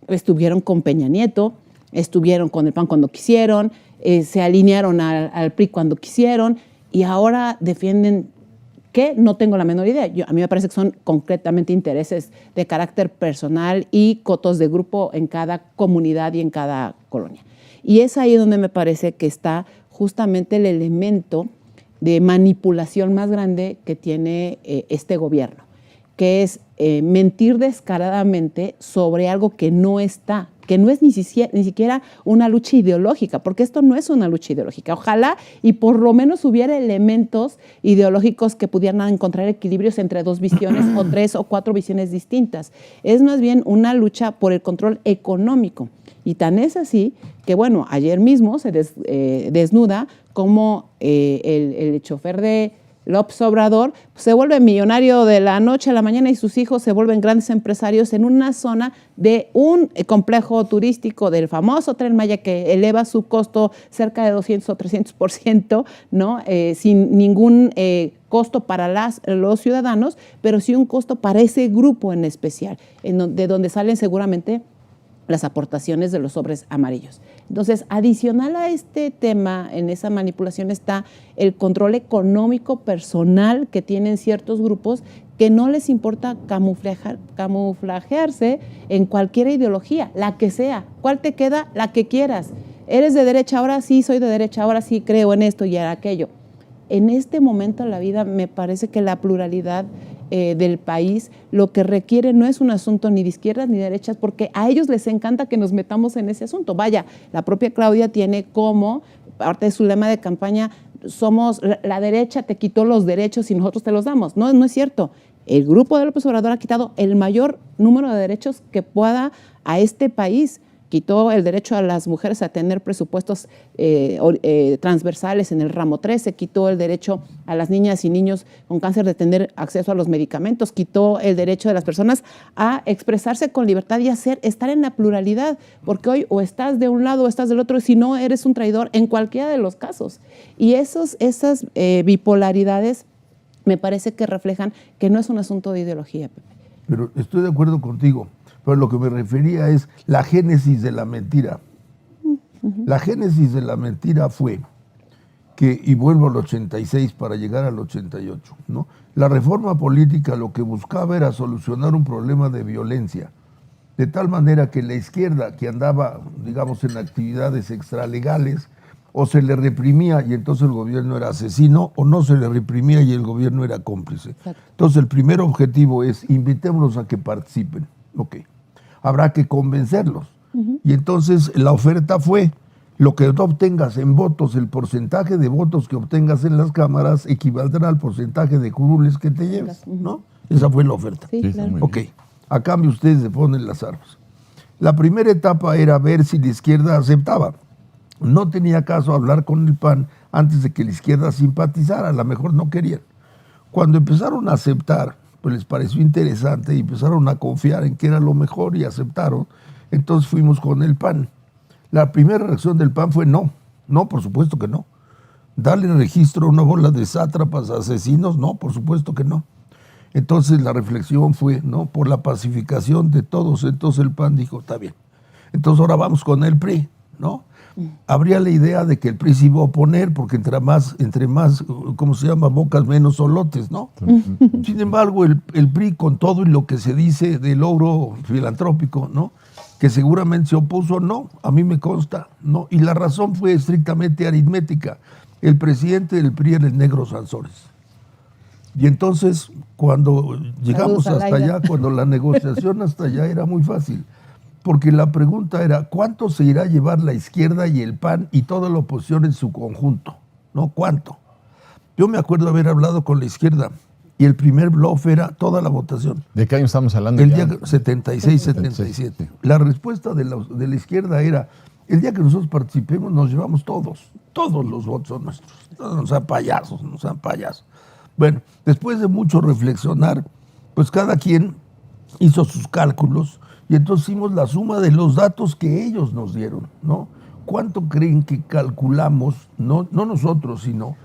estuvieron con Peña Nieto, estuvieron con el PAN cuando quisieron, se alinearon al PRI cuando quisieron, y ahora defienden... que no tengo la menor idea. A mí me parece que son concretamente intereses de carácter personal y cotos de grupo en cada comunidad y en cada colonia. Y es ahí donde me parece que está justamente el elemento de manipulación más grande que tiene este gobierno, que es mentir descaradamente sobre algo que no está, que no es ni siquiera una lucha ideológica, porque esto no es una lucha ideológica. Ojalá y por lo menos hubiera elementos ideológicos que pudieran encontrar equilibrios entre dos visiones o tres o cuatro visiones distintas. Es más bien una lucha por el control económico. Y tan es así que, bueno, ayer mismo se desnuda cómo el chofer de López Obrador se vuelve millonario de la noche a la mañana y sus hijos se vuelven grandes empresarios en una zona de un complejo turístico del famoso Tren Maya que eleva su costo cerca de 200 o 300%, ¿no? Sin ningún costo para los ciudadanos, pero sí un costo para ese grupo en especial, de donde salen seguramente las aportaciones de los sobres amarillos. Entonces, adicional a este tema, en esa manipulación está el control económico personal que tienen ciertos grupos que no les importa camuflajearse en cualquier ideología, la que sea. ¿Cuál te queda? La que quieras. ¿Eres de derecha? Ahora sí, soy de derecha, ahora sí creo en esto y en aquello. En este momento de la vida me parece que la pluralidad del país lo que requiere no es un asunto ni de izquierdas ni de derechas, porque a ellos les encanta que nos metamos en ese asunto. Vaya, la propia Claudia tiene como parte de su lema de campaña, somos la derecha te quitó los derechos y nosotros te los damos. No, no es cierto. El grupo de López Obrador ha quitado el mayor número de derechos que pueda a este país. quitó el derecho a las mujeres a tener presupuestos transversales en el ramo 13, quitó el derecho a las niñas y niños con cáncer de tener acceso a los medicamentos, quitó el derecho de las personas a expresarse con libertad y estar en la pluralidad, porque hoy o estás de un lado o estás del otro, y si no eres un traidor en cualquiera de los casos. Y esas bipolaridades me parece que reflejan que no es un asunto de ideología, Pepe. Pero estoy de acuerdo contigo, pero lo que me refería es la génesis de la mentira. La génesis de la mentira fue que, y vuelvo al 86 para llegar al 88, ¿no? La reforma política lo que buscaba era solucionar un problema de violencia, de tal manera que la izquierda que andaba, digamos, en actividades extralegales, o se le reprimía y entonces el gobierno era asesino, o no se le reprimía y el gobierno era cómplice. Exacto. Entonces el primer objetivo es invitémoslos a que participen. Ok. Habrá que convencerlos. Y entonces la oferta fue: lo que tú obtengas en votos, el porcentaje de votos que obtengas en las cámaras equivaldrá al porcentaje de curules que te lleves, ¿no? Esa fue la oferta. Sí, Sí, claro. muy Ok. A cambio ustedes se ponen las armas. La primera etapa era ver si la izquierda aceptaba. No tenía caso hablar con el PAN antes de que la izquierda simpatizara, a lo mejor no querían. Cuando empezaron a aceptar, pues les pareció interesante y empezaron a confiar en que era lo mejor y aceptaron, entonces fuimos con el PAN. La primera reacción del PAN fue no, por supuesto que no. Darle registro a una bola de sátrapas, asesinos, no, por supuesto que no. Entonces la reflexión fue, ¿no?, por la pacificación de todos. Entonces el PAN dijo, está bien. Entonces ahora vamos con el PRI, ¿no? Habría la idea de que el PRI se iba a oponer porque entre más, ¿cómo se llama?, bocas menos solotes, ¿no? Sin embargo, el PRI, con todo y lo que se dice del logro filantrópico, ¿no?, que seguramente se opuso, no, a mí me consta, ¿no? Y la razón fue estrictamente aritmética. El presidente del PRI era el Negro Sansores. Y entonces, cuando llegamos Saludos, hasta Alaida. allá, cuando la negociación hasta allá era muy fácil, porque la pregunta era, ¿cuánto se irá a llevar la izquierda y el PAN y toda la oposición en su conjunto? ¿No? ¿Cuánto? Yo me acuerdo haber hablado con la izquierda y el primer bluff era toda la votación. ¿De qué año estamos hablando? El ya? día 76, 77. La respuesta de la izquierda era, el día que nosotros participemos nos llevamos todos los votos son nuestros. No sean payasos, no sean payasos. Bueno, después de mucho reflexionar, pues cada quien hizo sus cálculos y entonces hicimos la suma de los datos que ellos nos dieron, ¿no? ¿Cuánto creen que calculamos, no nosotros, sino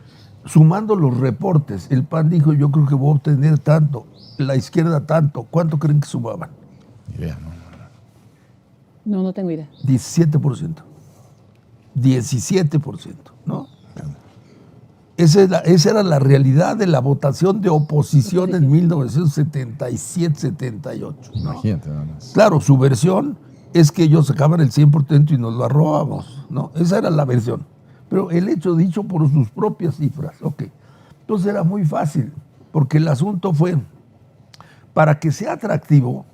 sumando los reportes? El PAN dijo, yo creo que voy a obtener tanto, la izquierda tanto. ¿Cuánto creen que sumaban? Ni idea, ¿no? No tengo idea. 17%. 17%, ¿no? Esa era la realidad de la votación de oposición en 1977-78. ¿no? Imagínate nada más. Claro, su versión es que ellos sacaban el 100% y nos lo robábamos, ¿no? Esa era la versión. Pero el hecho dicho por sus propias cifras, ok. Entonces era muy fácil, porque el asunto fue, para que sea atractivo,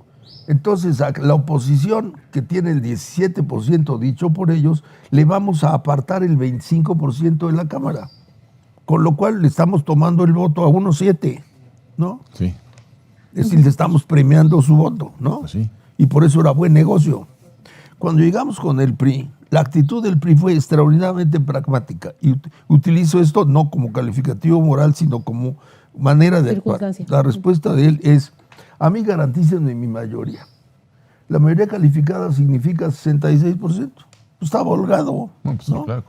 entonces a la oposición, que tiene el 17% dicho por ellos, le vamos a apartar el 25% de la Cámara. Con lo cual le estamos tomando el voto a 1.7, ¿no? Sí, Es decir, le estamos premiando su voto, ¿no? pues sí. Y por eso era buen negocio. Cuando llegamos con el PRI, la actitud del PRI fue extraordinariamente pragmática. Y utilizo esto no como calificativo moral, sino como manera de actuar. Circunstancia. La respuesta de él es, a mí garantícenme mi mayoría. La mayoría calificada significa 66%. Estaba holgado, No, pues ¿no? claro,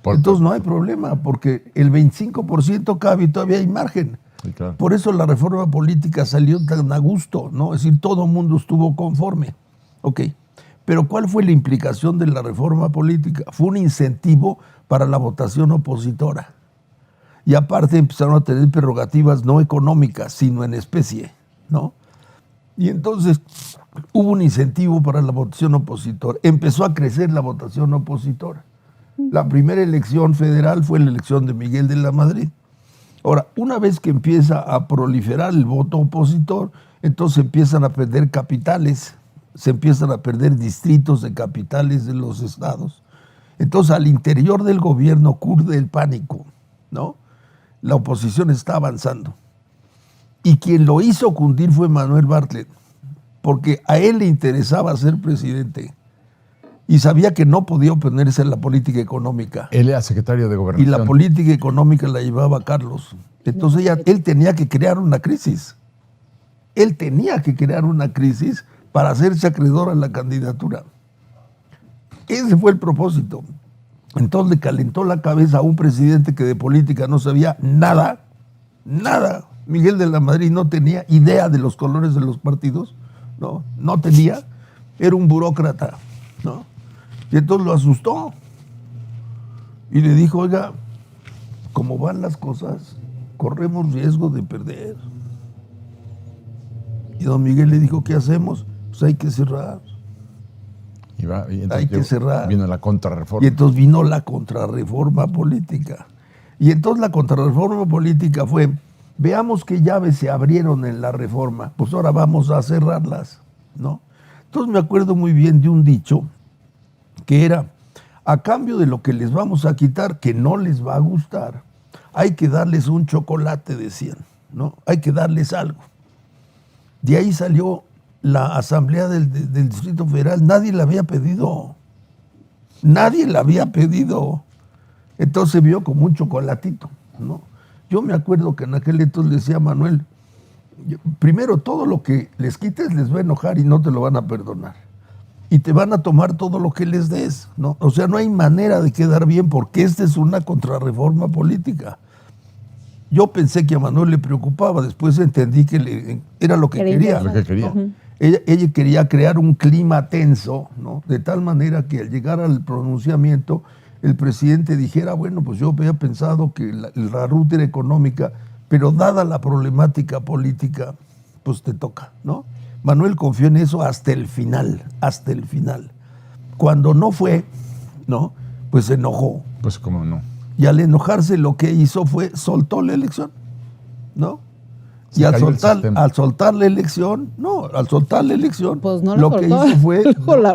Entonces no hay problema, porque el 25% cabe y todavía hay margen. Sí, claro. Por eso la reforma política salió tan a gusto, ¿no? Es decir, todo el mundo estuvo conforme. Ok, pero ¿cuál fue la implicación de la reforma política? Fue un incentivo para la votación opositora. Y aparte empezaron a tener prerrogativas no económicas, sino en especie, ¿no? Y entonces hubo un incentivo para la votación opositora. Empezó a crecer la votación opositora. La primera elección federal fue la elección de Miguel de la Madrid. Ahora, una vez que empieza a proliferar el voto opositor, entonces empiezan a perder capitales, se empiezan a perder distritos de capitales de los estados. Entonces, al interior del gobierno ocurre el pánico, ¿no? La oposición está avanzando. Y quien lo hizo cundir fue Manuel Bartlett, porque a él le interesaba ser presidente. y sabía que no podía oponerse a la política económica. Él era secretario de Y Gobernación. la política económica la llevaba Carlos. Entonces él tenía que crear una crisis. Él tenía que crear una crisis para hacerse acreedor a la candidatura. Ese fue el propósito. Entonces le calentó la cabeza a un presidente que de política no sabía nada, nada. Miguel de la Madrid no tenía idea de los colores de los partidos, no tenía, era un burócrata, ¿no? Y entonces lo asustó y le dijo, oiga, como van las cosas, corremos riesgo de perder. Y don Miguel le dijo, ¿qué hacemos? Pues hay que cerrar. Y entonces Hay que cerrar. Vino la contrarreforma. Y entonces vino la contrarreforma política. Y entonces la contrarreforma política fue, veamos qué llaves se abrieron en la reforma, pues ahora vamos a cerrarlas, ¿no? Entonces me acuerdo muy bien de un dicho que era, a cambio de lo que les vamos a quitar, que no les va a gustar, hay que darles un chocolate, decían, ¿no? Hay que darles algo. De ahí salió la Asamblea del Distrito Federal, nadie la había pedido. Nadie la había pedido. Entonces se vio como un chocolatito, ¿no? Yo me acuerdo que en aquel entonces le decía a Manuel, primero todo lo que les quites les va a enojar y no te lo van a perdonar. Y te van a tomar todo lo que les des, ¿no? O sea, no hay manera de quedar bien porque esta es una contrarreforma política. Yo pensé que a Manuel le preocupaba, después entendí que era lo que quería. Lo que quería. Uh-huh. Ella quería crear un clima tenso, ¿no? De tal manera que al llegar al pronunciamiento, el presidente dijera, bueno, pues yo había pensado que la ruta era económica, pero dada la problemática política, pues te toca, ¿no? Manuel confió en eso hasta el final, hasta el final. Cuando no fue, ¿no? Pues se enojó. Pues cómo no. Y al enojarse lo que hizo fue, soltó la elección, ¿no? Se Y al cayó el soltar la elección, Pues no lo lo que soltó. hizo fue...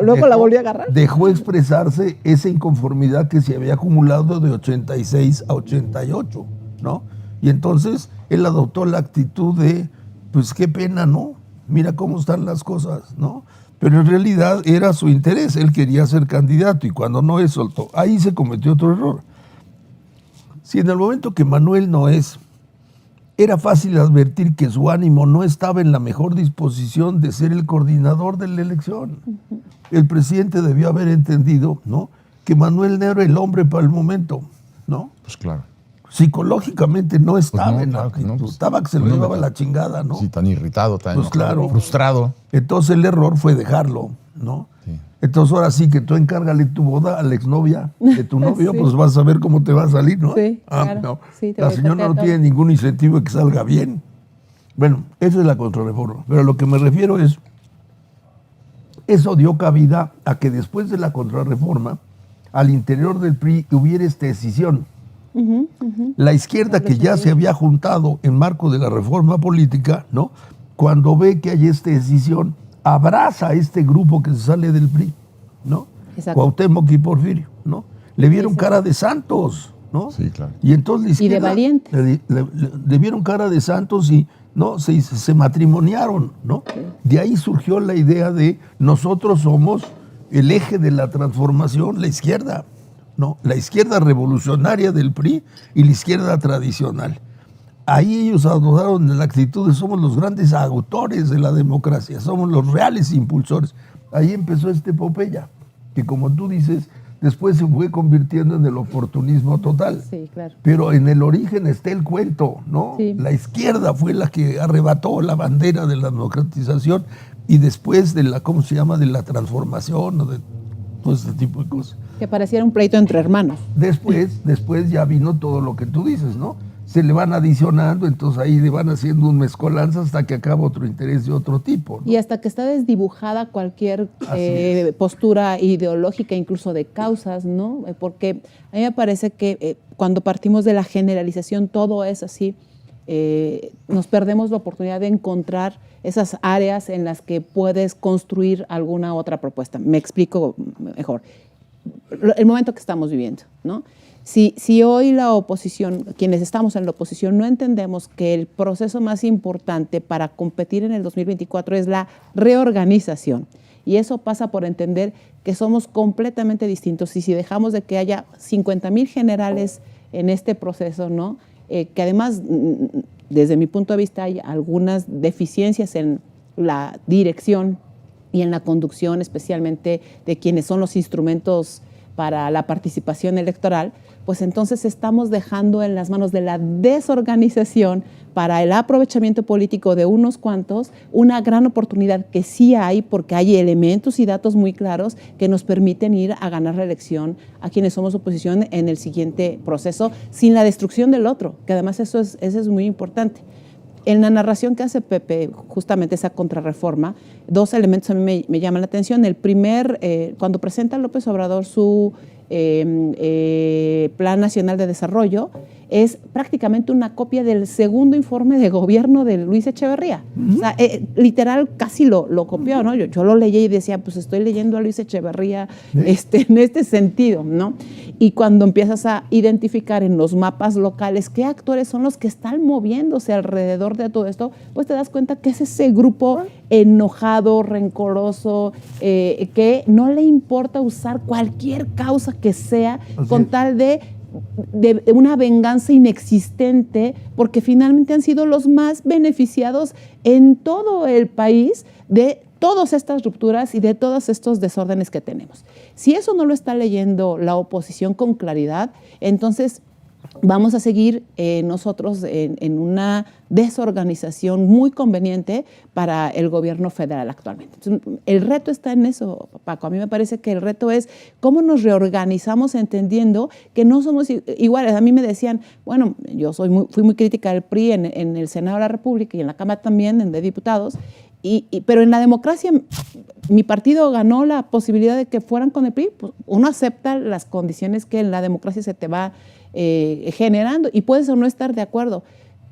Luego la volvió a agarrar. Dejó expresarse esa inconformidad que se había acumulado de 86 a 88, ¿no? Y entonces él adoptó la actitud de, pues qué pena, ¿no? Mira cómo están las cosas, ¿no? Pero en realidad era su interés, él quería ser candidato y cuando no es, soltó. Ahí se cometió otro error. Si en el momento que Manuel no es, era fácil advertir que su ánimo no estaba en la mejor disposición de ser el coordinador de la elección. Uh-huh. El presidente debió haber entendido, ¿no?, que Manuel no era el hombre para el momento, ¿no? Pues claro. Psicológicamente no estaba Pues no, en claro la actitud, que no, pues, estaba que se lo llevaba la chingada, ¿no? Sí, tan irritado, tan pues claro, frustrado. Entonces el error fue dejarlo, ¿no? Sí. Entonces ahora sí que tú encárgale tu boda a la exnovia de tu novio, Sí. pues vas a ver cómo te va a salir, ¿no? Sí, claro. No. Sí, te La voy a señora tocar no todo. tiene ningún incentivo de que salga bien. Bueno, esa es la contrarreforma. Pero a lo que me refiero es, eso dio cabida a que después de la contrarreforma, al interior del PRI hubiera esta decisión. Uh-huh, uh-huh. La izquierda que ya se había juntado en marco de la reforma política, ¿no?, cuando ve que hay esta decisión, abraza a este grupo que se sale del PRI, ¿no? Exacto. Cuauhtémoc y Porfirio, ¿no? Le vieron Sí, sí. cara de santos, ¿no? Sí, claro. Y entonces la izquierda Y de valientes. le vieron cara de santos y no se matrimoniaron, ¿no? Sí. De ahí surgió la idea de nosotros somos el eje de la transformación, la izquierda, ¿no? La izquierda revolucionaria del PRI y la izquierda tradicional. Ahí ellos adoptaron la actitud de somos los grandes autores de la democracia, somos los reales impulsores. Ahí empezó esta epopeya, que como tú dices, después se fue convirtiendo en el oportunismo total. Sí, claro. Pero en el origen está el cuento, ¿no? Sí. La izquierda fue la que arrebató la bandera de la democratización y después de la, ¿cómo se llama?, de la transformación o de todo este tipo de cosas. Que pareciera un pleito entre hermanos. Después ya vino todo lo que tú dices, ¿no? Se le van adicionando, entonces ahí le van haciendo un mezcolanza hasta que acaba otro interés de otro tipo, ¿no? Y hasta que está desdibujada cualquier postura ideológica, incluso de causas, ¿no? Porque a mí me parece que cuando partimos de la generalización, todo es así, nos perdemos la oportunidad de encontrar esas áreas en las que puedes construir alguna otra propuesta. Me explico mejor. El momento que estamos viviendo, ¿no? Si hoy la oposición, quienes estamos en la oposición, no entendemos que el proceso más importante para competir en el 2024 es la reorganización Y eso pasa por entender que somos completamente distintos. Y si dejamos de que haya 50,000 generales en este proceso, ¿no? Que además, desde mi punto de vista, hay algunas deficiencias en la dirección y en la conducción, especialmente de quienes son los instrumentos para la participación electoral, pues entonces estamos dejando en las manos de la desorganización para el aprovechamiento político de unos cuantos una gran oportunidad que sí hay, porque hay elementos y datos muy claros que nos permiten ir a ganar la elección a quienes somos oposición en el siguiente proceso, sin la destrucción del otro, que además eso es muy importante. En la narración que hace Pepe, justamente esa contrarreforma, dos elementos a mí me llaman la atención. El primer, cuando presenta López Obrador su Plan Nacional de Desarrollo, es prácticamente una copia del segundo informe de gobierno de Luis Echeverría. O sea, literal casi lo copió, ¿no? Yo lo leí y decía, pues estoy leyendo a Luis Echeverría en este sentido, ¿no? Y cuando empiezas a identificar en los mapas locales qué actores son los que están moviéndose alrededor de todo esto, pues te das cuenta que es ese grupo enojado, rencoroso, que no le importa usar cualquier causa que sea con tal de una venganza inexistente, porque finalmente han sido los más beneficiados en todo el país de todas estas rupturas y de todos estos desórdenes que tenemos. Si eso no lo está leyendo la oposición con claridad, entonces vamos a seguir nosotros en una desorganización muy conveniente para el gobierno federal actualmente. Entonces, el reto está en eso, Paco. A mí me parece que el reto es cómo nos reorganizamos entendiendo que no somos iguales. A mí me decían, bueno, yo fui muy crítica del PRI en el Senado de la República y en la Cámara también, de diputados, pero en la democracia mi partido ganó la posibilidad de que fueran con el PRI. Pues uno acepta las condiciones que en la democracia se te va generando y puedes o no estar de acuerdo,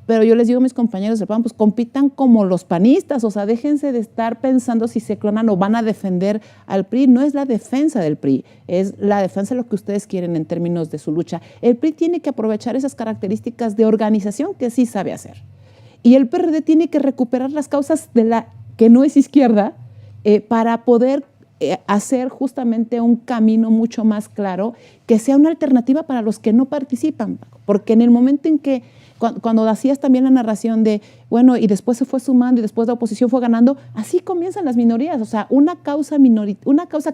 pero yo les digo a mis compañeros del PAN, pues compitan como los panistas, o sea, déjense de estar pensando si se clonan o van a defender al PRI. No es la defensa del PRI, es la defensa de lo que ustedes quieren en términos de su lucha. El PRI tiene que aprovechar esas características de organización que sí sabe hacer, y el PRD tiene que recuperar las causas de la que no es izquierda para poder hacer justamente un camino mucho más claro, que sea una alternativa para los que no participan. Porque en el momento en que, cuando hacías también la narración de, bueno, y después se fue sumando y después la oposición fue ganando, así comienzan las minorías. O sea, una causa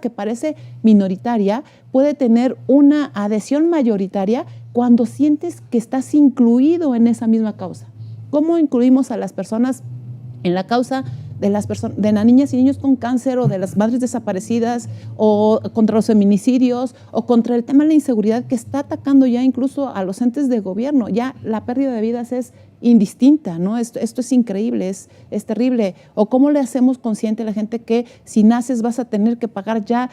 que parece minoritaria puede tener una adhesión mayoritaria cuando sientes que estás incluido en esa misma causa. ¿Cómo incluimos a las personas en la causa de las niñas y niños con cáncer, o de las madres desaparecidas, o contra los feminicidios, o contra el tema de la inseguridad que está atacando ya incluso a los entes de gobierno? Ya la pérdida de vidas es indistinta, ¿no? Esto es increíble, es terrible. O cómo le hacemos consciente a la gente que si naces vas a tener que pagar, ya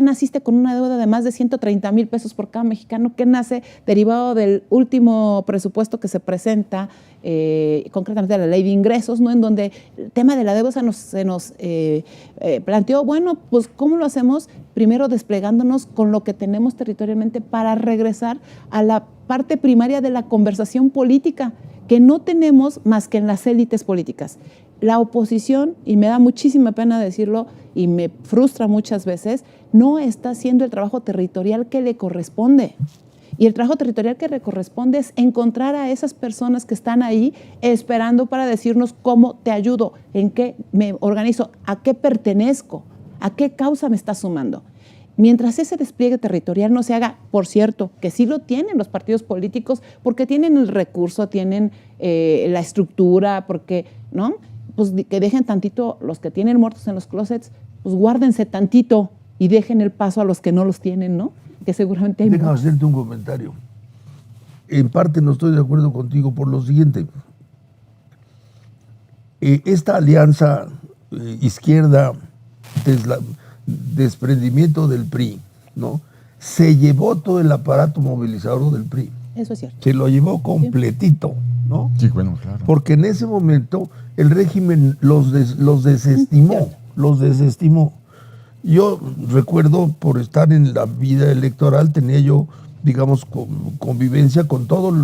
naciste con una deuda de más de 130,000 pesos por cada mexicano que nace, derivado del último presupuesto que se presenta, concretamente la ley de ingresos, ¿no? En donde el tema de la deuda se nos planteó, bueno, pues ¿cómo lo hacemos? Primero desplegándonos con lo que tenemos territorialmente para regresar a la parte primaria de la conversación política, que no tenemos más que en las élites políticas. La oposición, y me da muchísima pena decirlo y me frustra muchas veces, no está haciendo el trabajo territorial que le corresponde. Y el trabajo territorial que le corresponde es encontrar a esas personas que están ahí esperando para decirnos cómo te ayudo, en qué me organizo, a qué pertenezco, a qué causa me está sumando. Mientras ese despliegue territorial no se haga, por cierto, que sí lo tienen los partidos políticos, porque tienen el recurso, tienen la estructura, porque, ¿no? Pues que dejen tantito los que tienen muertos en los closets, pues guárdense tantito y dejen el paso a los que no los tienen, ¿no? Que seguramente hay Déjame muchos. hacerte un comentario. En parte no estoy de acuerdo contigo por lo siguiente. Esta alianza izquierda, desprendimiento del PRI, ¿no? Se llevó todo el aparato movilizador del PRI. Eso es cierto. Se lo llevó completito, ¿no? Sí, bueno, claro. Porque en ese momento el régimen los desestimó, los desestimó. Yo recuerdo, por estar en la vida electoral, tenía yo, digamos, convivencia con todos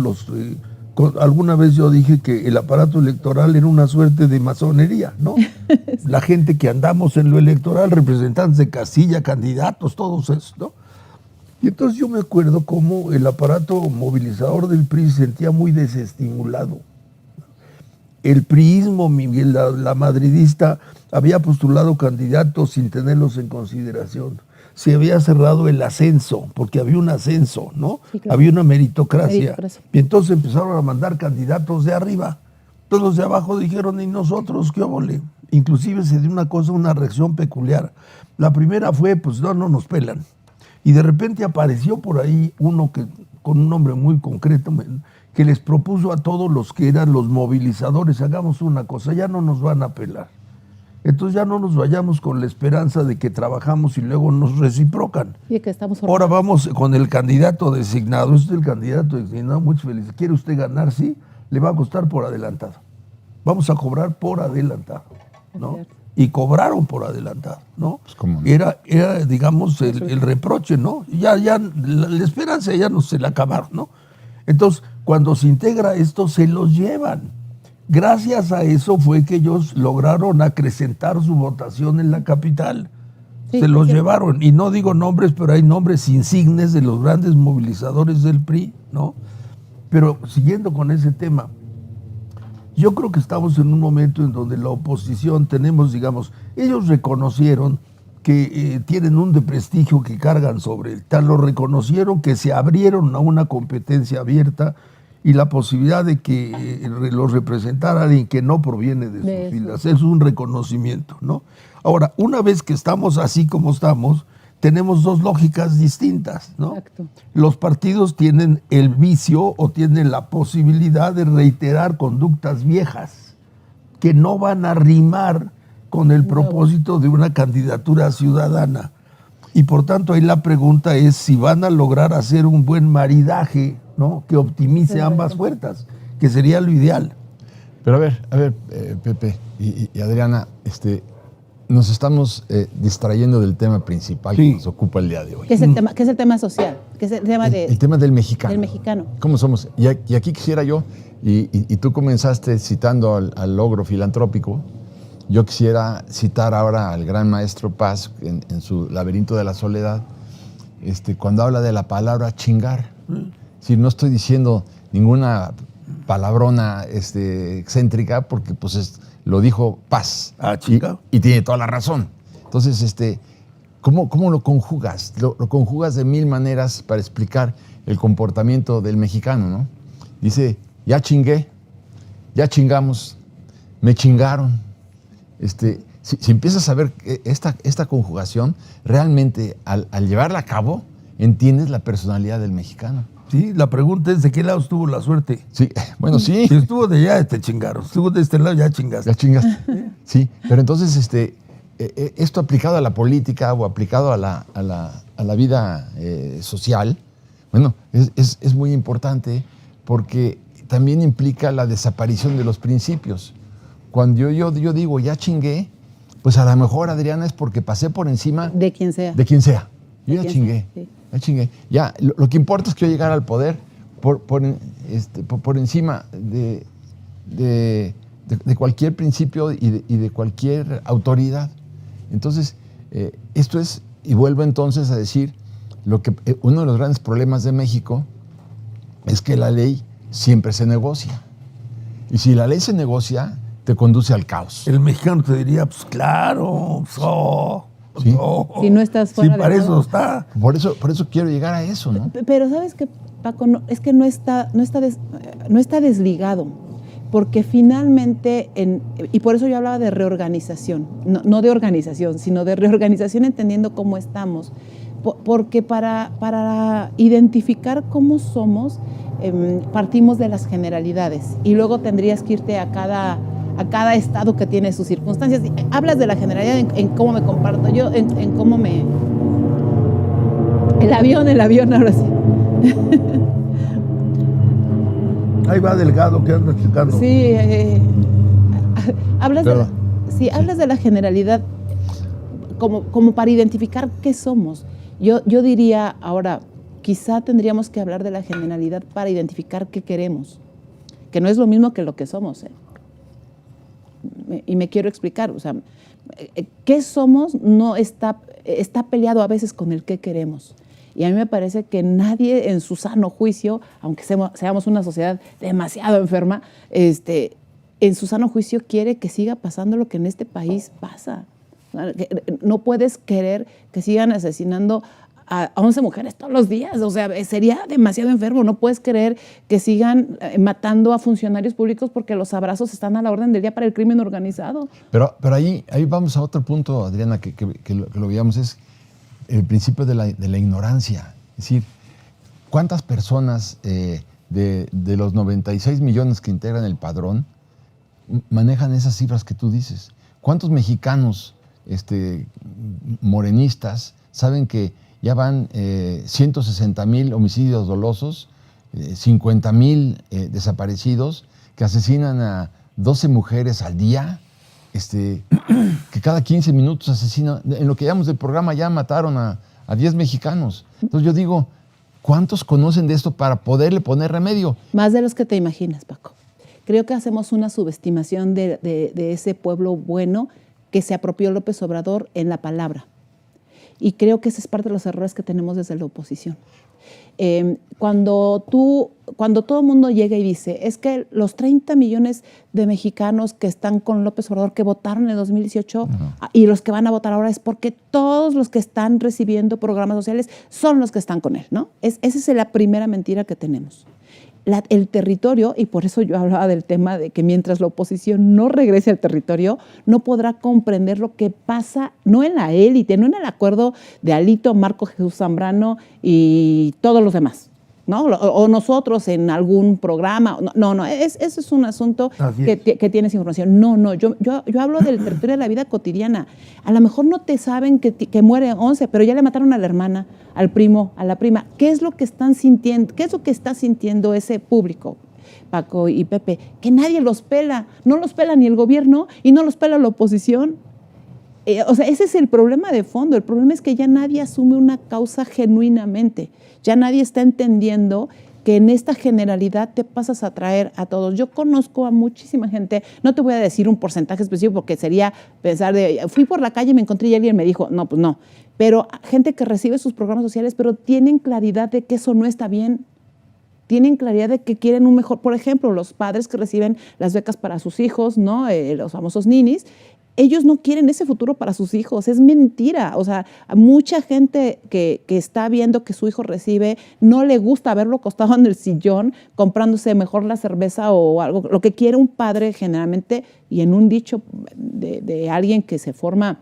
Alguna vez yo dije que el aparato electoral era una suerte de masonería, ¿no? La gente que andamos en lo electoral, representantes de casilla, candidatos, todos esos, ¿no? Y entonces yo me acuerdo cómo el aparato movilizador del PRI se sentía muy desestimulado. El priismo, la madridista, había postulado candidatos sin tenerlos en consideración. Se había cerrado el ascenso, porque había un ascenso, ¿no? Sí, claro. Había una meritocracia. Y entonces empezaron a mandar candidatos de arriba. Entonces los de abajo dijeron, ¿y nosotros qué óvole? Inclusive se dio una reacción peculiar. La primera fue, pues no nos pelan. Y de repente apareció por ahí uno que, con un nombre muy concreto, que les propuso a todos los que eran los movilizadores, hagamos una cosa, ya no nos van a pelar. Entonces ya no nos vayamos con la esperanza de que trabajamos y luego nos reciprocan. Y que estamos ahora vamos con el candidato designado. Este es el candidato designado, muy feliz. ¿Quiere usted ganar? Sí, le va a costar por adelantado. Vamos a cobrar por adelantado, ¿no? Y cobraron por adelantado, ¿no? Pues ¿cómo no? Era digamos, el reproche, ¿no? Ya la esperanza ya no se la acabaron, ¿no? Entonces, cuando se integra esto, se los llevan. Gracias a eso fue que ellos lograron acrecentar su votación en la capital. Sí, se los llevaron. Y no digo nombres, pero hay nombres insignes de los grandes movilizadores del PRI, ¿no? Pero siguiendo con ese tema, yo creo que estamos en un momento en donde la oposición tenemos, digamos, ellos reconocieron que tienen un desprestigio que cargan sobre él. Tal lo reconocieron que se abrieron a una competencia abierta y la posibilidad de que los representara alguien que no proviene de sus filas. Es un reconocimiento, ¿no? Ahora, una vez que estamos así como estamos, tenemos dos lógicas distintas, ¿no? Exacto. Los partidos tienen el vicio o tienen la posibilidad de reiterar conductas viejas que no van a rimar con el propósito de una candidatura ciudadana. Y por tanto ahí la pregunta es si van a lograr hacer un buen maridaje, ¿no? Que optimice ambas fuerzas, que sería lo ideal. Pero a ver, Pepe y Adriana, nos estamos distrayendo del tema principal que nos ocupa el día de hoy. ¿Qué es el tema social? ¿Qué es el tema el tema del mexicano? Del mexicano. ¿Cómo somos? Y aquí quisiera yo, y tú comenzaste citando al logro filantrópico, yo quisiera citar ahora al gran maestro Paz en su Laberinto de la Soledad, cuando habla de la palabra chingar. Si no estoy diciendo ninguna palabrona excéntrica, porque pues lo dijo Paz. Y tiene toda la razón. Entonces, ¿cómo lo conjugas? Lo conjugas de mil maneras para explicar el comportamiento del mexicano, ¿no? Dice, ya chingué, ya chingamos, me chingaron. Si empiezas a ver esta conjugación, realmente al llevarla a cabo, entiendes la personalidad del mexicano. Sí, la pregunta es, ¿de qué lado estuvo la suerte? Sí, bueno, sí. Si estuvo de allá, te chingaron. Estuvo de este lado, ya chingaste. Ya chingaste. Sí, pero entonces esto aplicado a la política o aplicado a la vida social, bueno, es muy importante porque también implica la desaparición de los principios. Cuando yo digo ya chingué, pues a lo mejor, Adriana, es porque pasé por encima de quien sea. De quien sea. Yo ya chingué. Sí. Ya chingué. Ya, lo que importa es que yo llegara al poder por encima de cualquier principio y de cualquier autoridad. Entonces, esto es, y vuelvo entonces a decir, uno de los grandes problemas de México es que la ley siempre se negocia. Y si la ley se negocia, te conduce al caos. El mexicano te diría, pues claro, ¿sí? Si no estás fuera para eso está. Por eso quiero llegar a eso, ¿no? Pero ¿sabes qué, Paco? Es que no está desligado, porque finalmente, y por eso yo hablaba de reorganización, no de organización, sino de reorganización entendiendo cómo estamos, porque para identificar cómo somos, partimos de las generalidades y luego tendrías que irte a cada estado que tiene sus circunstancias. Hablas de la generalidad en cómo me comparto yo, en cómo me... El avión ahora sí. Ahí va Delgado que anda checando. Sí, hablas de la generalidad como para identificar qué somos. Yo diría ahora, quizá tendríamos que hablar de la generalidad para identificar qué queremos. que no es lo mismo que lo que somos. Y me quiero explicar, o sea, qué somos no está peleado a veces con el qué queremos. Y a mí me parece que nadie en su sano juicio, aunque seamos una sociedad demasiado enferma, en su sano juicio quiere que siga pasando lo que en este país pasa. No puedes querer que sigan asesinando a 11 mujeres todos los días. O sea, sería demasiado enfermo. No puedes creer que sigan matando a funcionarios públicos porque los abrazos están a la orden del día para el crimen organizado. Pero ahí vamos a otro punto, Adriana, que lo veíamos, es el principio de la ignorancia. Es decir, ¿cuántas personas de los 96 millones que integran el padrón manejan esas cifras que tú dices? ¿Cuántos mexicanos morenistas saben que ya van 160,000 homicidios dolosos, 50,000 desaparecidos, que asesinan a 12 mujeres al día, que cada 15 minutos asesinan? En lo que llamamos del programa ya mataron a 10 mexicanos. Entonces yo digo, ¿cuántos conocen de esto para poderle poner remedio? Más de los que te imaginas, Paco. Creo que hacemos una subestimación de ese pueblo bueno que se apropió López Obrador en la palabra. Y creo que ese es parte de los errores que tenemos desde la oposición. Cuando todo el mundo llega y dice, es que los 30 millones de mexicanos que están con López Obrador, que votaron en el 2018, y los que van a votar ahora, es porque todos los que están recibiendo programas sociales son los que están con él, ¿no? Esa es la primera mentira que tenemos. El territorio, y por eso yo hablaba del tema de que mientras la oposición no regrese al territorio, no podrá comprender lo que pasa, no en la élite, no en el acuerdo de Alito, Marco Jesús Zambrano y todos los demás, ¿no? O nosotros en algún programa. No, ese es un asunto que tienes información. No, yo hablo del territorio de la vida cotidiana. A lo mejor no te saben que muere 11, pero ya le mataron a la hermana, al primo, a la prima. ¿Qué es lo que están sintiendo? ¿Qué es lo que está sintiendo ese público, Paco y Pepe? Que nadie los pela. No los pela ni el gobierno y no los pela la oposición. O sea, ese es el problema de fondo. El problema es que ya nadie asume una causa genuinamente. Ya nadie está entendiendo que en esta generalidad te pasas a traer a todos. Yo conozco a muchísima gente, no te voy a decir un porcentaje específico porque sería pensar fui por la calle y me encontré y alguien me dijo, no, pues no. Pero gente que recibe sus programas sociales, pero tienen claridad de que eso no está bien. Tienen claridad de que quieren un mejor, por ejemplo, los padres que reciben las becas para sus hijos, ¿no? Los famosos ninis. Ellos no quieren ese futuro para sus hijos, es mentira. O sea, a mucha gente que está viendo que su hijo recibe, no le gusta verlo acostado en el sillón, comprándose mejor la cerveza o algo. Lo que quiere un padre generalmente, y en un dicho de alguien que se forma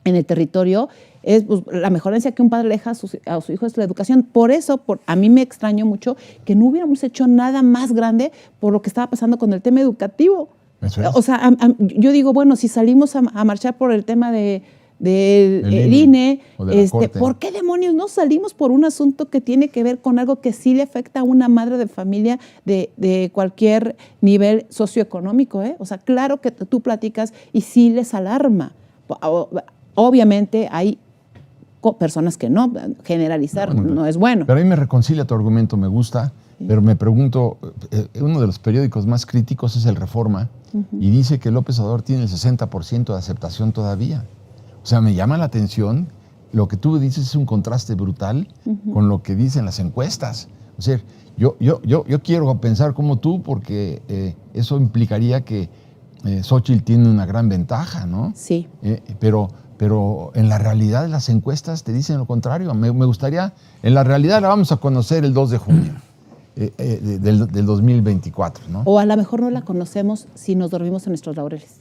en el territorio, es pues, la mejor herencia que un padre le deja a su hijo es la educación. Por eso, a mí me extrañó mucho que no hubiéramos hecho nada más grande por lo que estaba pasando con el tema educativo. O sea, yo digo, bueno, si salimos a marchar por el tema del INE, ¿por qué demonios no salimos por un asunto que tiene que ver con algo que sí le afecta a una madre de familia de cualquier nivel socioeconómico? O sea, claro que tú platicas y sí les alarma. Obviamente hay personas que no, generalizar no es bueno. Pero a mí me reconcilia tu argumento, me gusta. Pero me pregunto, uno de los periódicos más críticos es el Reforma, y dice que López Obrador tiene el 60% de aceptación todavía. O sea, me llama la atención, lo que tú dices es un contraste brutal con lo que dicen las encuestas. O sea, yo quiero pensar como tú, porque eso implicaría que Xóchitl tiene una gran ventaja, ¿no? Sí. Pero en la realidad las encuestas te dicen lo contrario. Me gustaría, en la realidad la vamos a conocer el 2 de junio. Del 2024, ¿no? O a lo mejor no la conocemos si nos dormimos en nuestros laureles.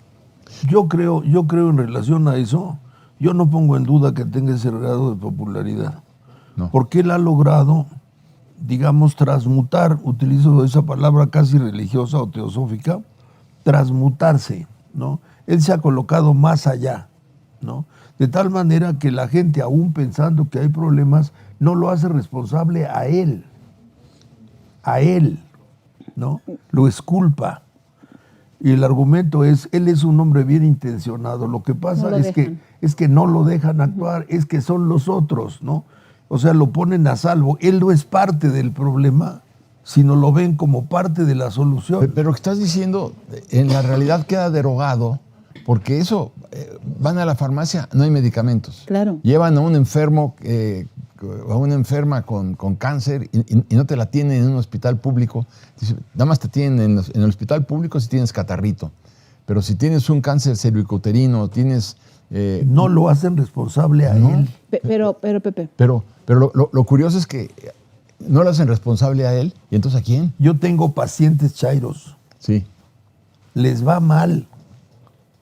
Yo creo en relación a eso, yo no pongo en duda que tenga ese grado de popularidad. No. Porque él ha logrado, digamos, transmutar, utilizo esa palabra casi religiosa o teosófica, transmutarse, ¿no? Él se ha colocado más allá, ¿no? De tal manera que la gente, aún pensando que hay problemas, no lo hace responsable a él, ¿no? Lo exculpa. Y el argumento es, él es un hombre bien intencionado. Lo que pasa es que no lo dejan actuar, es que son los otros, ¿no? O sea, lo ponen a salvo. Él no es parte del problema, sino lo ven como parte de la solución. Pero lo que estás diciendo, en la realidad queda derogado, porque eso, van a la farmacia, no hay medicamentos. Claro. Llevan a un enfermo, a una enferma con cáncer y no te la tienen en un hospital público. Dice, nada más te tienen en el hospital público si tienes catarrito. Pero si tienes un cáncer cervicouterino, tienes... no lo hacen responsable a él. Pero, Pepe. Pero lo curioso es que no lo hacen responsable a él. ¿Y entonces a quién? Yo tengo pacientes chairos. Sí. Les va mal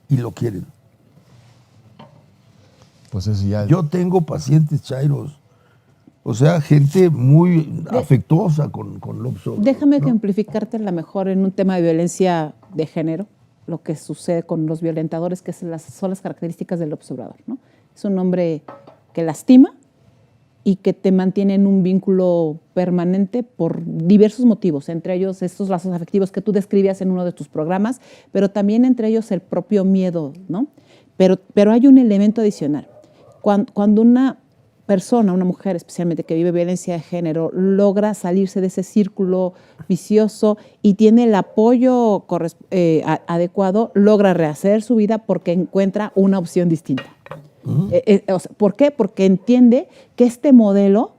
y lo quieren. Pues eso ya... Yo tengo pacientes chairos. O sea, gente muy afectuosa con López Obrador. Déjame ¿no? ejemplificarte a lo mejor en un tema de violencia de género, lo que sucede con los violentadores, que son las características del López Obrador, ¿no? Es un hombre que lastima y que te mantiene en un vínculo permanente por diversos motivos, entre ellos estos lazos afectivos que tú describías en uno de tus programas, pero también entre ellos el propio miedo, ¿no? Pero hay un elemento adicional. Cuando una persona, una mujer especialmente que vive violencia de género, logra salirse de ese círculo vicioso y tiene el apoyo adecuado, logra rehacer su vida porque encuentra una opción distinta. ¿Por qué? Porque entiende que este modelo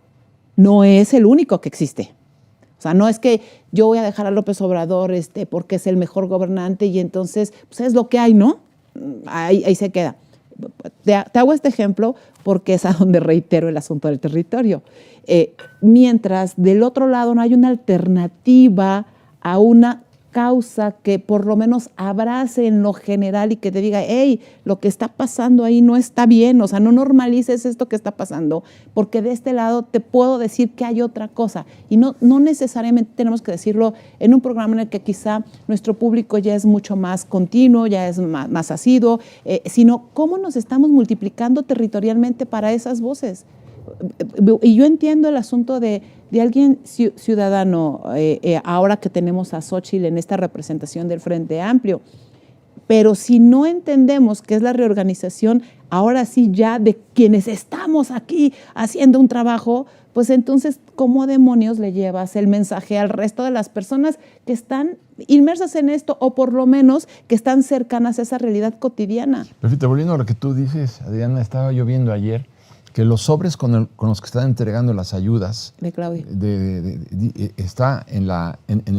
no es el único que existe. O sea, no es que yo voy a dejar a López Obrador porque es el mejor gobernante y entonces pues es lo que hay, ¿no? Ahí se queda. Te hago este ejemplo porque es a donde reitero el asunto del territorio. Mientras del otro lado no hay una alternativa a una causa que por lo menos abrace en lo general y que te diga, hey, lo que está pasando ahí no está bien, o sea, no normalices esto que está pasando, porque de este lado te puedo decir que hay otra cosa. Y no necesariamente tenemos que decirlo en un programa en el que quizá nuestro público ya es mucho más continuo, ya es más asiduo, sino cómo nos estamos multiplicando territorialmente para esas voces. Y yo entiendo el asunto de alguien ciudadano, ahora que tenemos a Xóchitl en esta representación del Frente Amplio, pero si no entendemos qué es la reorganización, ahora sí ya de quienes estamos aquí haciendo un trabajo, pues entonces, ¿cómo demonios le llevas el mensaje al resto de las personas que están inmersas en esto o por lo menos que están cercanas a esa realidad cotidiana? Perfecto, volviendo a lo que tú dices, Adriana, estaba yo viendo ayer que los sobres con los que están entregando las ayudas de Claudia está en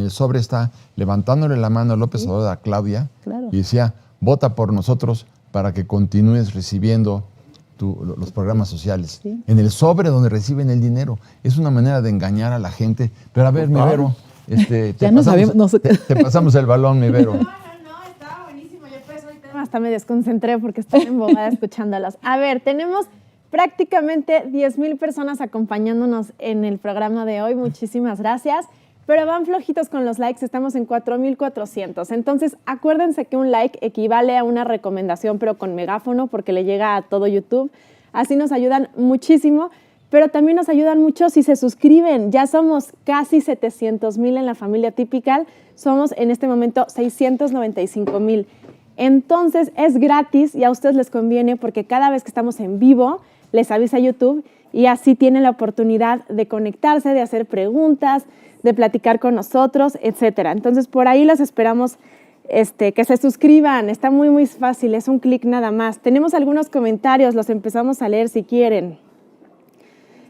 el sobre está levantándole la mano a López Obrador a Claudia, claro, y decía, vota por nosotros para que continúes recibiendo los programas sociales. Sí. En el sobre donde reciben el dinero. Es una manera de engañar a la gente. Pero a ver, mi Vero, te pasamos el balón, mi Vero. No, estaba buenísimo. Yo pues ahorita hasta me desconcentré porque estaba embobada escuchándolos. A ver, tenemos prácticamente 10,000 personas acompañándonos en el programa de hoy. Muchísimas gracias. Pero van flojitos con los likes, estamos en 4,400. Entonces, acuérdense que un like equivale a una recomendación, pero con megáfono, porque le llega a todo YouTube. Así nos ayudan muchísimo, pero también nos ayudan mucho si se suscriben. Ya somos casi 700,000 en la familia Tipical. Somos en este momento 695,000. Entonces, es gratis y a ustedes les conviene porque cada vez que estamos en vivo, les avisa YouTube y así tienen la oportunidad de conectarse, de hacer preguntas, de platicar con nosotros, etcétera. Entonces, por ahí los esperamos que se suscriban. Está muy, muy fácil. Es un clic nada más. Tenemos algunos comentarios. Los empezamos a leer si quieren.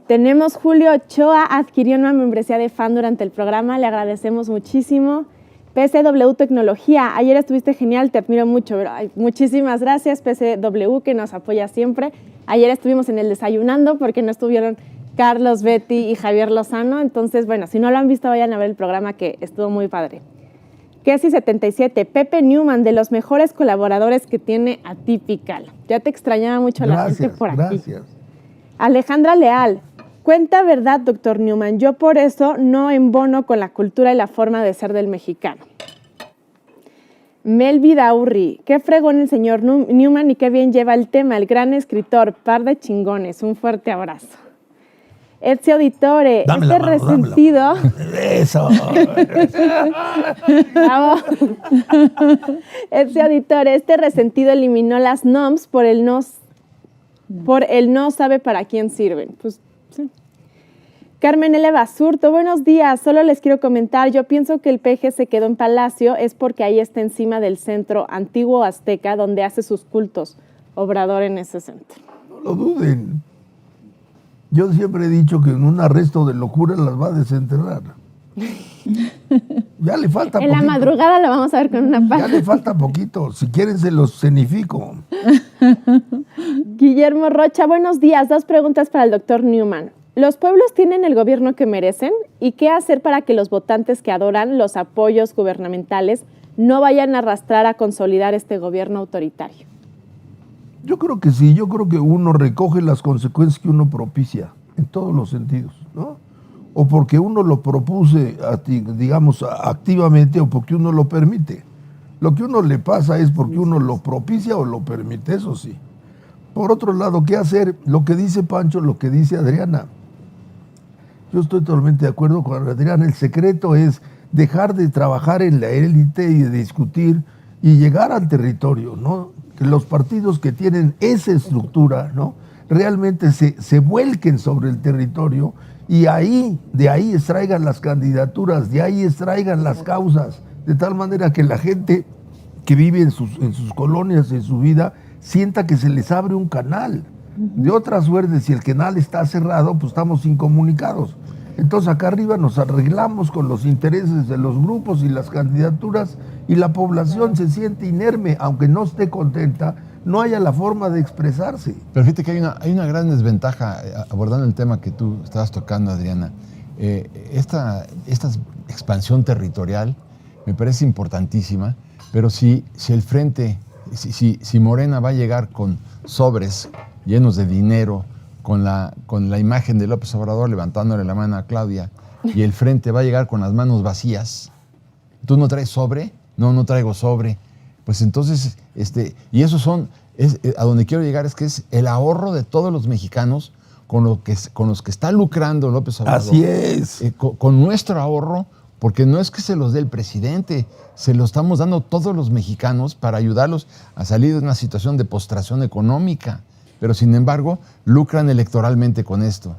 Tenemos Julio Ochoa. Adquirió una membresía de fan durante el programa. Le agradecemos muchísimo. PCW Tecnología. Ayer estuviste genial. Te admiro mucho. Muchísimas gracias, PCW, que nos apoya siempre. Ayer estuvimos en el Desayunando porque no estuvieron Carlos, Betty y Javier Lozano. Entonces, bueno, si no lo han visto, vayan a ver el programa que estuvo muy padre. Kesi77, Pepe Newman, de los mejores colaboradores que tiene Atypical. Ya te extrañaba mucho la gente por aquí. Gracias. Alejandra Leal, cuenta verdad, doctor Newman. Yo por eso no embono con la cultura y la forma de ser del mexicano. Melvi Daurri, qué fregón el señor Newman y qué bien lleva el tema, el gran escritor, par de chingones. Un fuerte abrazo. Ezio Auditore, Dame este la mano, resentido. Eso. Bravo. Ezio Auditore, este resentido eliminó las NOMs por el no sabe para quién sirven. Pues, sí. Carmen L. Basurto, buenos días. Solo les quiero comentar, yo pienso que el peje se quedó en Palacio es porque ahí está encima del centro antiguo azteca donde hace sus cultos. Obrador en ese centro. No lo duden. Yo siempre he dicho que en un arresto de locura las va a desenterrar. Ya le falta en poquito. La madrugada la vamos a ver con una Ya pala. le falta poquito. Si quieren se los cenifico. Guillermo Rocha, buenos días. 2 preguntas para el doctor Newman. ¿Los pueblos tienen el gobierno que merecen? ¿Y qué hacer para que los votantes que adoran los apoyos gubernamentales no vayan a arrastrar a consolidar este gobierno autoritario? Yo creo que sí. Yo creo que uno recoge las consecuencias que uno propicia en todos los sentidos, ¿no? O porque uno lo propuse, digamos, activamente o porque uno lo permite. Lo que uno le pasa es porque uno lo propicia o lo permite, eso sí. Por otro lado, ¿qué hacer? Lo que dice Pancho, lo que dice Adriana. Yo estoy totalmente de acuerdo con Adriana. El secreto es dejar de trabajar en la élite y de discutir y llegar al territorio, ¿no? Que los partidos que tienen esa estructura, ¿no?, realmente se vuelquen sobre el territorio y de ahí extraigan las candidaturas, de ahí extraigan las causas, de tal manera que la gente que vive en sus colonias, en su vida, sienta que se les abre un canal. De otra suerte, si el canal está cerrado, pues estamos incomunicados. Entonces acá arriba nos arreglamos con los intereses de los grupos y las candidaturas y la población se siente inerme, aunque no esté contenta, no haya la forma de expresarse. Pero fíjate que hay una gran desventaja, abordando el tema que tú estabas tocando, Adriana. Esta expansión territorial me parece importantísima, pero si el frente, si Morena va a llegar con sobres llenos de dinero, con la imagen de López Obrador levantándole la mano a Claudia, y el frente va a llegar con las manos vacías, ¿tú no traes sobre? No traigo sobre. Pues entonces, y esos son, a donde quiero llegar es que es el ahorro de todos los mexicanos con los que está lucrando López Obrador. Así es. Con nuestro ahorro, porque no es que se los dé el presidente, se lo estamos dando todos los mexicanos para ayudarlos a salir de una situación de postración económica. Pero sin embargo, lucran electoralmente con esto.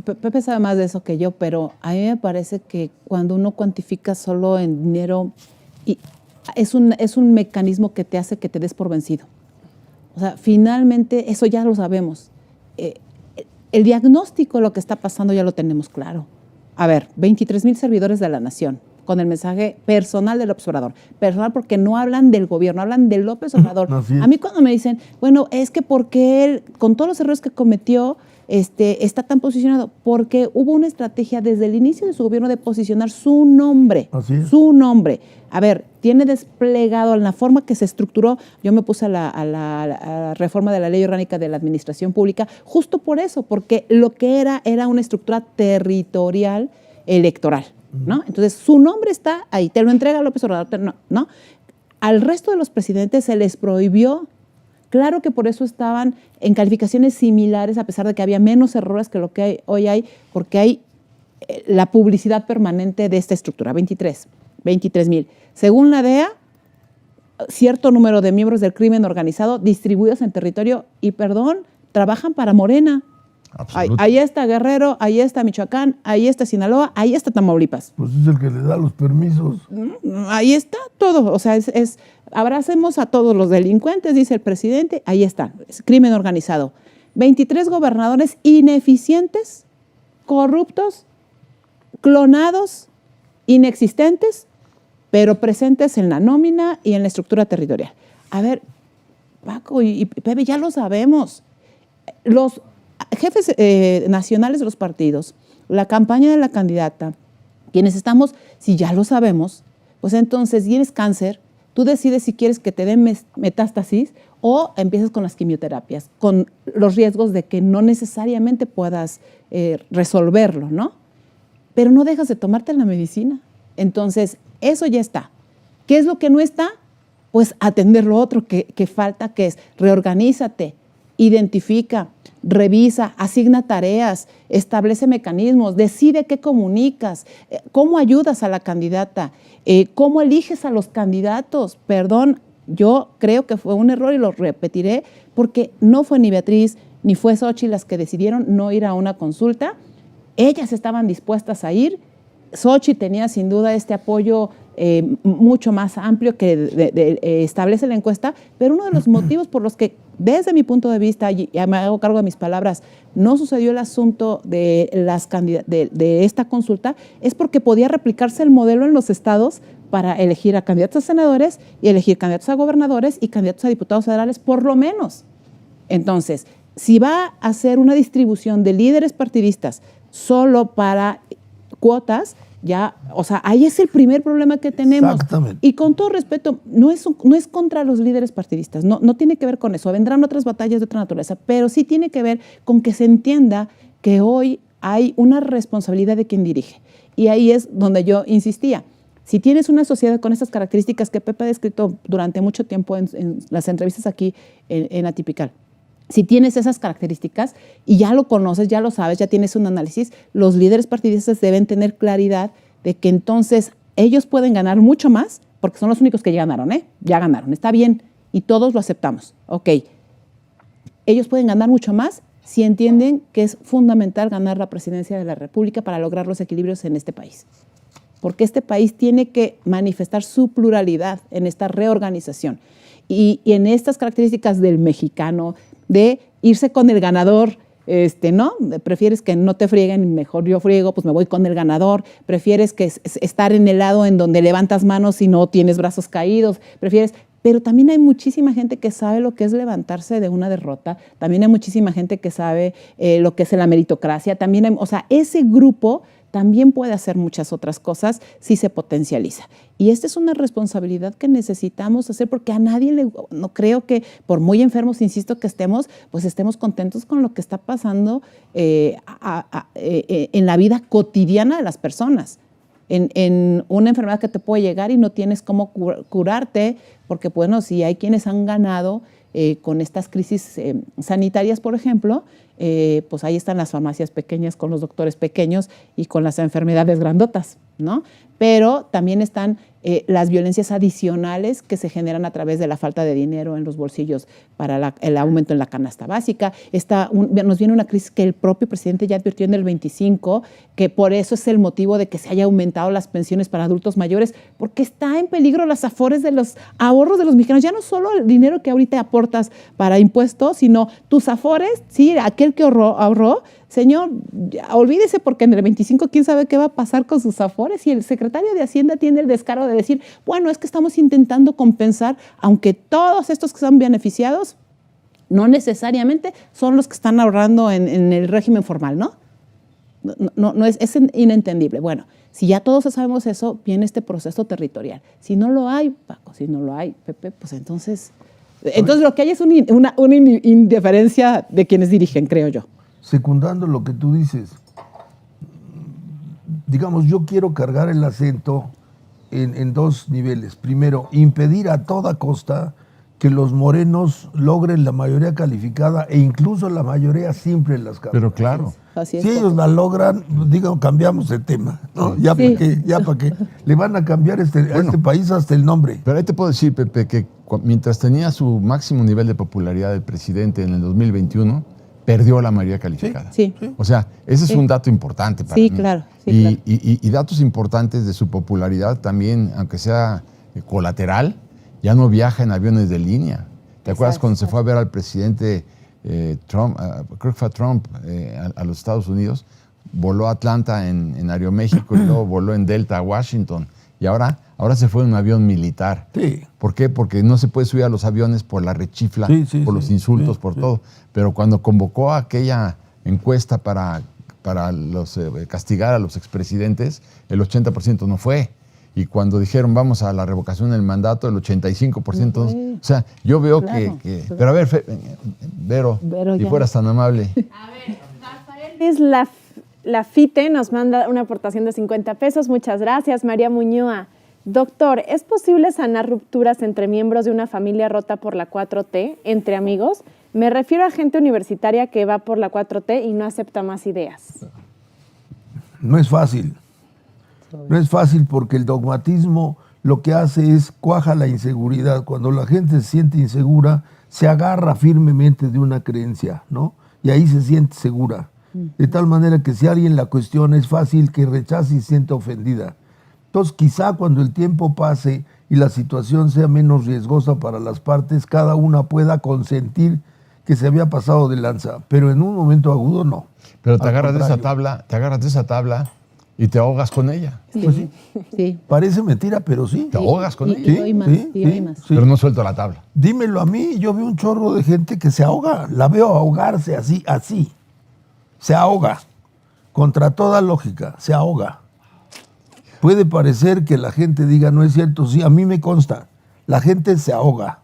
Pepe sabe más de eso que yo, pero a mí me parece que cuando uno cuantifica solo en dinero, es un mecanismo que te hace que te des por vencido. O sea, finalmente, eso ya lo sabemos. El diagnóstico de lo que está pasando ya lo tenemos claro. A ver, 23,000 servidores de la nación, con el mensaje personal del López Obrador. Personal porque no hablan del gobierno, hablan del López Obrador. A mí cuando me dicen, bueno, es que porque él, con todos los errores que cometió, está tan posicionado, porque hubo una estrategia desde el inicio de su gobierno de posicionar su nombre. Así es. Su nombre. A ver, tiene desplegado en la forma que se estructuró. Yo me puse a la reforma de la Ley Orgánica de la Administración Pública justo por eso, porque lo que era una estructura territorial electoral, ¿no? Entonces, su nombre está ahí, te lo entrega López Obrador, ¿no? Al resto de los presidentes se les prohibió. Claro que por eso estaban en calificaciones similares, a pesar de que había menos errores que lo que hoy hay, porque hay la publicidad permanente de esta estructura, 23,000. Según la DEA, cierto número de miembros del crimen organizado distribuidos en territorio y, trabajan para Morena. Ahí está Guerrero, ahí está Michoacán, ahí está Sinaloa, ahí está Tamaulipas. Pues es el que le da los permisos. Ahí está todo, o sea, abracemos a todos los delincuentes, dice el presidente, ahí está, es crimen organizado. 23 gobernadores ineficientes, corruptos, clonados, inexistentes, pero presentes en la nómina y en la estructura territorial. A ver, Paco y Pepe, ya lo sabemos. Los jefes nacionales de los partidos, la campaña de la candidata, quienes estamos, si ya lo sabemos, pues entonces tienes cáncer, tú decides si quieres que te den metástasis o empiezas con las quimioterapias, con los riesgos de que no necesariamente puedas resolverlo, ¿no? Pero no dejas de tomarte la medicina. Entonces, eso ya está. ¿Qué es lo que no está? Pues atender lo otro que falta, que es reorganízate, identifica, revisa, asigna tareas, establece mecanismos, decide qué comunicas, cómo ayudas a la candidata, cómo eliges a los candidatos. Perdón, yo creo que fue un error y lo repetiré porque no fue ni Beatriz ni fue Xochitl las que decidieron no ir a una consulta ellas estaban dispuestas a ir. Xochitl tenía sin duda este apoyo mucho más amplio que establece la encuesta, pero uno de los motivos por los que, desde mi punto de vista, y me hago cargo de mis palabras, no sucedió el asunto de esta consulta, es porque podía replicarse el modelo en los estados para elegir a candidatos a senadores y elegir candidatos a gobernadores y candidatos a diputados federales, por lo menos. Entonces, si va a hacer una distribución de líderes partidistas solo para cuotas, ya, o sea, ahí es el primer problema que tenemos. Exactamente. Y con todo respeto, no es contra los líderes partidistas, no tiene que ver con eso. Vendrán otras batallas de otra naturaleza, pero sí tiene que ver con que se entienda que hoy hay una responsabilidad de quien dirige. Y ahí es donde yo insistía. Si tienes una sociedad con estas características que Pepe ha descrito durante mucho tiempo en las entrevistas aquí en Atípical, si tienes esas características y ya lo conoces, ya lo sabes, ya tienes un análisis, los líderes partidistas deben tener claridad de que entonces ellos pueden ganar mucho más, porque son los únicos que ya ganaron, ya ganaron, está bien, y todos lo aceptamos, ok. Ellos pueden ganar mucho más si entienden que es fundamental ganar la presidencia de la República para lograr los equilibrios en este país. Porque este país tiene que manifestar su pluralidad en esta reorganización. Y en estas características del mexicano, de irse con el ganador, ¿no? Prefieres que no te frieguen, mejor yo friego, pues me voy con el ganador. Prefieres que estar en el lado en donde levantas manos y no tienes brazos caídos. Pero también hay muchísima gente que sabe lo que es levantarse de una derrota. También hay muchísima gente que sabe lo que es la meritocracia. También hay, o sea, ese grupo también puede hacer muchas otras cosas si se potencializa. Y esta es una responsabilidad que necesitamos hacer, porque a nadie no creo que, por muy enfermos, insisto, que estemos, pues estemos contentos con lo que está pasando en la vida cotidiana de las personas. En una enfermedad que te puede llegar y no tienes cómo curarte, porque bueno, si hay quienes han ganado con estas crisis sanitarias, por ejemplo, pues ahí están las farmacias pequeñas con los doctores pequeños y con las enfermedades grandotas, ¿no? Pero también están las violencias adicionales que se generan a través de la falta de dinero en los bolsillos para el aumento en la canasta básica. Nos viene una crisis que el propio presidente ya advirtió en el 25, que por eso es el motivo de que se haya aumentado las pensiones para adultos mayores, porque está en peligro las afores de los ahorros de los mexicanos. Ya no solo el dinero que ahorita aportas para impuestos, sino tus afores, ¿sí? Aquel que ahorró, señor, olvídese, porque en el 25 quién sabe qué va a pasar con sus afores, y el secretario de Hacienda tiene el descaro de decir, bueno, es que estamos intentando compensar, aunque todos estos que son beneficiados no necesariamente son los que están ahorrando en el régimen formal, ¿no? No es inentendible. Bueno, si ya todos sabemos eso, viene este proceso territorial. Si no lo hay, Paco, si no lo hay, Pepe, pues entonces lo que hay es una indiferencia de quienes dirigen, creo yo. Secundando lo que tú dices, digamos, yo quiero cargar el acento en dos niveles. Primero, impedir a toda costa que los morenos logren la mayoría calificada e incluso la mayoría simple en las cámaras. Pero claro. Así es. Si ellos la logran, digan, cambiamos de tema, ¿no? Ya Sí. para qué. Le van a cambiar a este país hasta el nombre. Pero ahí te puedo decir, Pepe, que mientras tenía su máximo nivel de popularidad el presidente en el 2021, perdió la mayoría calificada. Sí. O sea, ese es Sí. un dato importante para Sí, mí. claro. Sí, y, claro. y datos importantes de su popularidad también, aunque sea colateral, ya no viaja en aviones de línea. ¿Te acuerdas cuando se fue a ver al presidente Trump, creo que fue a Trump, a los Estados Unidos? Voló a Atlanta en Aeroméxico y luego voló en Delta a Washington. Y ahora se fue en un avión militar. Sí. ¿Por qué? Porque no se puede subir a los aviones por la rechifla, por los insultos, por todo. Pero cuando convocó aquella encuesta para castigar a los expresidentes, el 80% no fue. Y cuando dijeron vamos a la revocación del mandato, el 85%. O sea, yo veo Claro. Pero a ver, Vero, si ya. fueras tan amable. A ver, Rafael Lafite nos manda una aportación de 50 pesos. Muchas gracias. María Muñoa. Doctor, ¿es posible sanar rupturas entre miembros de una familia rota por la 4T, entre amigos? Me refiero a gente universitaria que va por la 4T y no acepta más ideas. No es fácil. No es fácil porque el dogmatismo lo que hace es cuaja la inseguridad. Cuando la gente se siente insegura, se agarra firmemente de una creencia, ¿no? Y ahí se siente segura. De tal manera que si alguien la cuestiona es fácil que rechace y se sienta ofendida. Entonces quizá cuando el tiempo pase y la situación sea menos riesgosa para las partes, cada una pueda consentir que se había pasado de lanza, pero en un momento agudo no. Pero te Al agarras de esa contrario. tabla y te ahogas con ella. Pues sí. Sí. Parece mentira, pero sí. Te ahogas con Y ella. doy más, y doy más. sí. Pero no suelto la tabla. Dímelo a mí, yo veo un chorro de gente que se ahoga, la veo ahogarse así, se ahoga, contra toda lógica, se ahoga. Puede parecer que la gente diga, no es cierto, sí, a mí me consta, la gente se ahoga.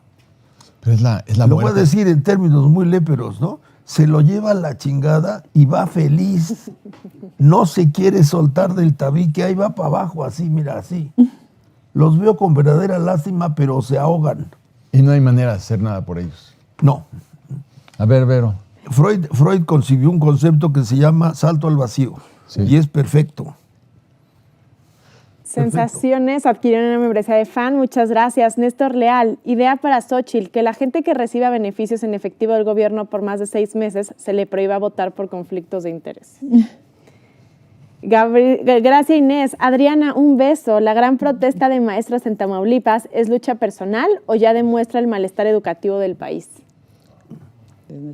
Pero es la Lo voy a muerte. decir en términos muy léperos, ¿no? Se lo lleva a la chingada y va feliz, no se quiere soltar del tabique, ahí va para abajo, así, mira, así. Los veo con verdadera lástima, pero se ahogan. Y no hay manera de hacer nada por ellos. No. A ver, Vero. Freud concibió un concepto que se llama salto al vacío. Sí. Y es perfecto. Sensaciones adquirieron una membresía de fan. Muchas gracias. Néstor Leal, idea para Xóchitl, que la gente que reciba beneficios en efectivo del gobierno por más de 6 meses se le prohíba votar por conflictos de interés. Gracias, Inés. Adriana, un beso. ¿La gran protesta de maestras en Tamaulipas es lucha personal o ya demuestra el malestar educativo del país?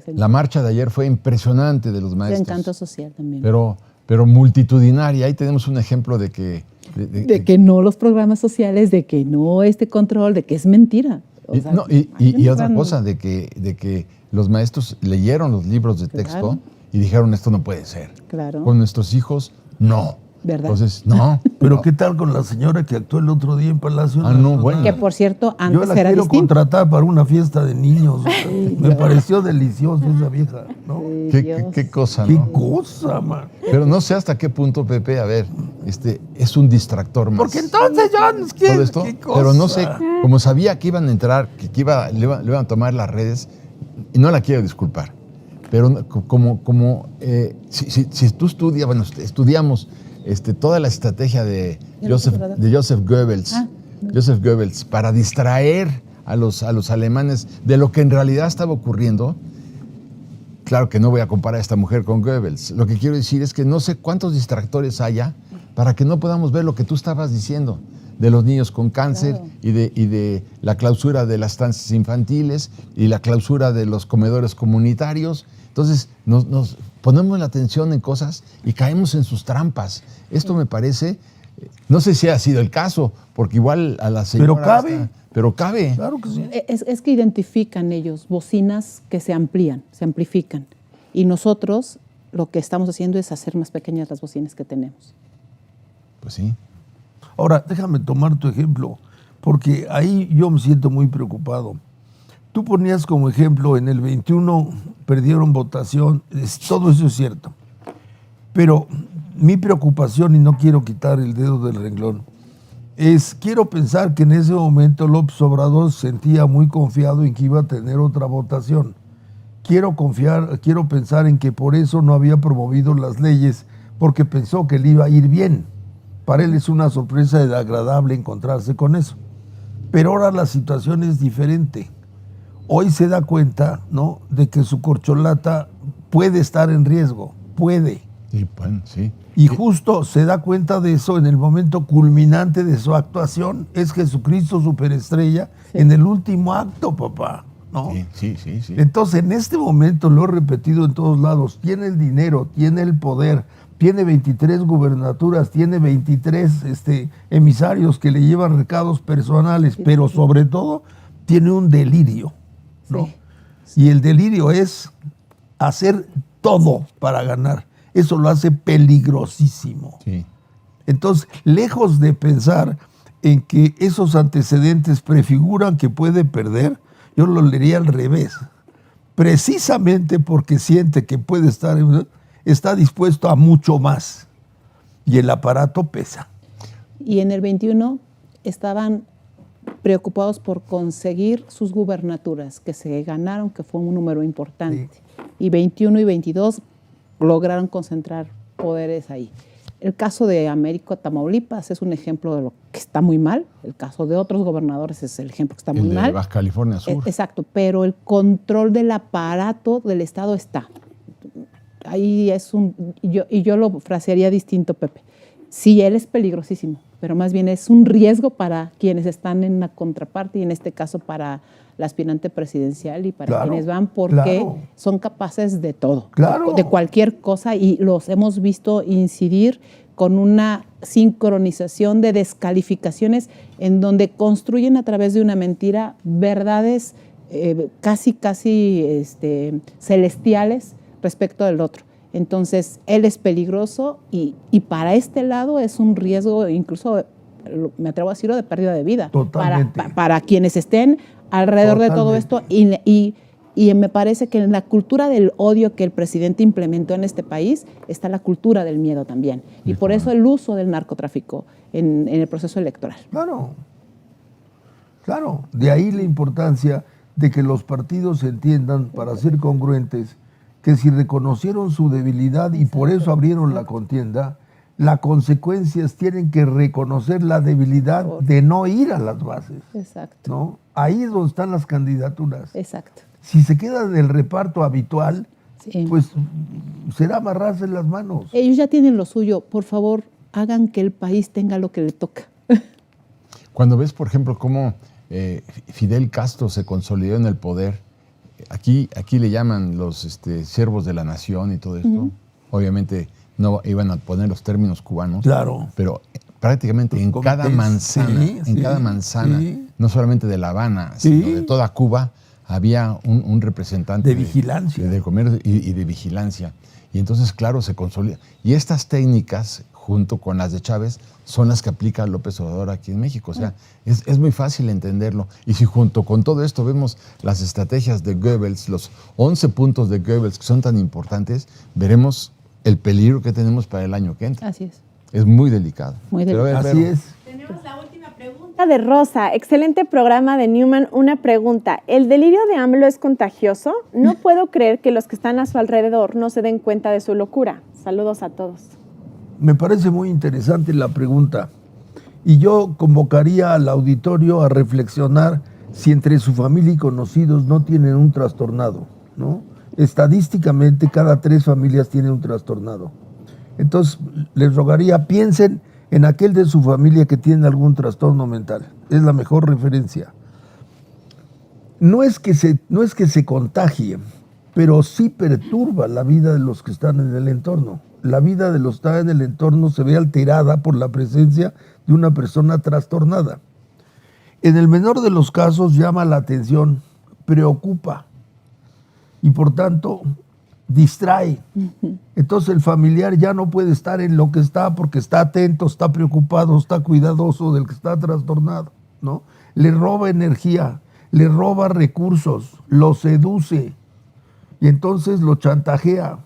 La marcha de ayer fue impresionante de los De maestros. encanto social también. Pero multitudinaria. Ahí tenemos un ejemplo de que... de que no los programas sociales, de que no este control, de que es mentira. O sea, y otra cosa, de que los maestros leyeron los libros de texto Claro. y dijeron, esto no puede ser. Claro. Con nuestros hijos, no. ¿Verdad? Entonces, no. Pero ¿qué tal con la señora que actuó el otro día en Palacio Ah, no, Nacional? bueno. que por cierto, Yo antes la era quiero distinto. contratar para una fiesta de niños. Me pareció deliciosa esa vieja, ¿no? ¿Qué cosa, Qué no? cosa, man. Pero no sé hasta qué punto, Pepe, a ver, es un distractor más. Porque entonces yo no todo quiero. esto, ¿Qué cosa? pero no sé, como sabía que iban a entrar, le iban a tomar las redes, y no la quiero disculpar, pero si tú estudias, bueno, estudiamos toda la estrategia de Joseph Goebbels, Joseph Goebbels, para distraer a los alemanes de lo que en realidad estaba ocurriendo. Claro que no voy a comparar a esta mujer con Goebbels. Lo que quiero decir es que no sé cuántos distractores haya para que no podamos ver lo que tú estabas diciendo de los niños con cáncer. Claro. y de la clausura de las estancias infantiles y la clausura de los comedores comunitarios. Entonces nos ponemos la atención en cosas y caemos en sus trampas. Esto me parece, no sé si ha sido el caso, porque igual a la señora... Pero cabe. Pero cabe. Claro que sí. Es que identifican ellos bocinas que se amplían, se amplifican. Y nosotros lo que estamos haciendo es hacer más pequeñas las bocinas que tenemos. Pues sí. Ahora, déjame tomar tu ejemplo, porque ahí yo me siento muy preocupado. Tú ponías como ejemplo, en el 21 perdieron votación, todo eso es cierto. Pero mi preocupación, y no quiero quitar el dedo del renglón, quiero pensar que en ese momento López Obrador se sentía muy confiado en que iba a tener otra votación. Quiero pensar en que por eso no había promovido las leyes, porque pensó que le iba a ir bien. Para él es una sorpresa agradable encontrarse con eso. Pero ahora la situación es diferente. Hoy se da cuenta, ¿no?, de que su corcholata puede estar en riesgo, puede. Sí, bueno, sí. Y justo se da cuenta de eso en el momento culminante de su actuación. Es Jesucristo superestrella en el último acto, papá, ¿no? Sí. Entonces, en este momento, lo he repetido en todos lados, tiene el dinero, tiene el poder, tiene 23 gubernaturas, tiene 23 emisarios que le llevan recados personales, pero sobre todo tiene un delirio, ¿no? Sí. Y el delirio es hacer todo para ganar. Eso lo hace peligrosísimo. Sí. Entonces, lejos de pensar en que esos antecedentes prefiguran que puede perder, yo lo leería al revés. Precisamente porque siente que puede estar, está dispuesto a mucho más. Y el aparato pesa. Y en el 21 estaban preocupados por conseguir sus gubernaturas, que se ganaron, que fue un número importante. Sí. Y 21 y 22 lograron concentrar poderes ahí. El caso de Américo Tamaulipas es un ejemplo de lo que está muy mal. El caso de otros gobernadores es el ejemplo que está muy mal. El de Baja California Sur. Exacto, pero el control del aparato del Estado está. ahí es yo lo frasearía distinto, Pepe. Sí, él es peligrosísimo, pero más bien es un riesgo para quienes están en la contraparte y en este caso para la aspirante presidencial y para quienes van porque son capaces de todo, de cualquier cosa, y los hemos visto incidir con una sincronización de descalificaciones en donde construyen a través de una mentira verdades casi celestiales respecto del otro. Entonces, él es peligroso y para este lado es un riesgo, incluso me atrevo a decirlo, de pérdida de vida. Para quienes estén alrededor de todo esto. Y me parece que en la cultura del odio que el presidente implementó en este país está la cultura del miedo también. Y por eso el uso del narcotráfico en el proceso electoral. Claro. De ahí la importancia de que los partidos entiendan, para ser congruentes, que si reconocieron su debilidad y por eso abrieron la contienda, las consecuencias tienen que reconocer la debilidad de no ir a las bases. Exacto. ¿No? Ahí es donde están las candidaturas. Exacto. Si se queda en el reparto habitual, pues será amarrarse las manos. Ellos ya tienen lo suyo. Por favor, hagan que el país tenga lo que le toca. Cuando ves, por ejemplo, cómo Fidel Castro se consolidó en el poder, aquí le llaman los siervos de la nación y todo esto. Obviamente no iban a poner los términos cubanos, pero prácticamente en cada manzana, no solamente de La Habana, sino de toda Cuba, había un representante de vigilancia, de comercio y de vigilancia. Y entonces, claro, se consolida. Y estas técnicas, junto con las de Chávez, son las que aplica López Obrador aquí en México. O sea, es muy fácil entenderlo. Y si junto con todo esto vemos las estrategias de Goebbels, los 11 puntos de Goebbels que son tan importantes, veremos el peligro que tenemos para el año que entra. Así es. Es muy delicado. Muy delicado. Así es. Tenemos la última pregunta de Rosa. Excelente programa de Newman. Una pregunta. ¿El delirio de AMLO es contagioso? No puedo creer que los que están a su alrededor no se den cuenta de su locura. Saludos a todos. Me parece muy interesante la pregunta. Y yo convocaría al auditorio a reflexionar si entre su familia y conocidos no tienen un trastornado, ¿no? Estadísticamente, cada 3 familias tienen un trastornado. Entonces, les rogaría, piensen en aquel de su familia que tiene algún trastorno mental. Es la mejor referencia. No es que se contagie, pero sí perturba la vida de los que están en el entorno. La vida de los que están en el entorno se ve alterada por la presencia de una persona trastornada. En el menor de los casos llama la atención, preocupa y por tanto distrae. Entonces el familiar ya no puede estar en lo que está porque está atento, está preocupado, está cuidadoso del que está trastornado, ¿no? Le roba energía, le roba recursos, lo seduce y entonces lo chantajea.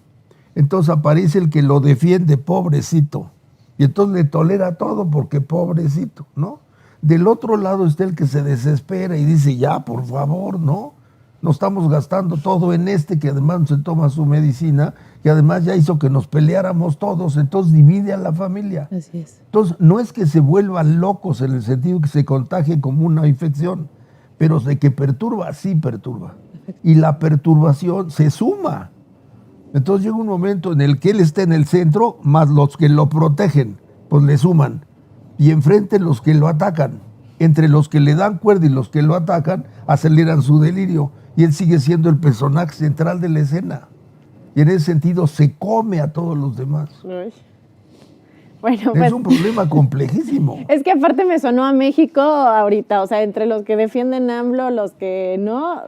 Entonces aparece el que lo defiende, pobrecito. Y entonces le tolera todo porque pobrecito, ¿no? Del otro lado está el que se desespera y dice, ya, por favor, ¿no? Nos estamos gastando todo en que además no se toma su medicina y además ya hizo que nos peleáramos todos, entonces divide a la familia. Así es. Entonces no es que se vuelvan locos en el sentido que se contagie como una infección, pero de que perturba, sí perturba. Y la perturbación se suma. Entonces llega un momento en el que él está en el centro, más los que lo protegen, pues le suman. Y enfrente los que lo atacan. Entre los que le dan cuerda y los que lo atacan, aceleran su delirio. Y él sigue siendo el personaje central de la escena. Y en ese sentido se come a todos los demás. Uy. Bueno, es un problema complejísimo. Es que aparte me sonó a México ahorita, o sea, entre los que defienden a AMLO, los que no,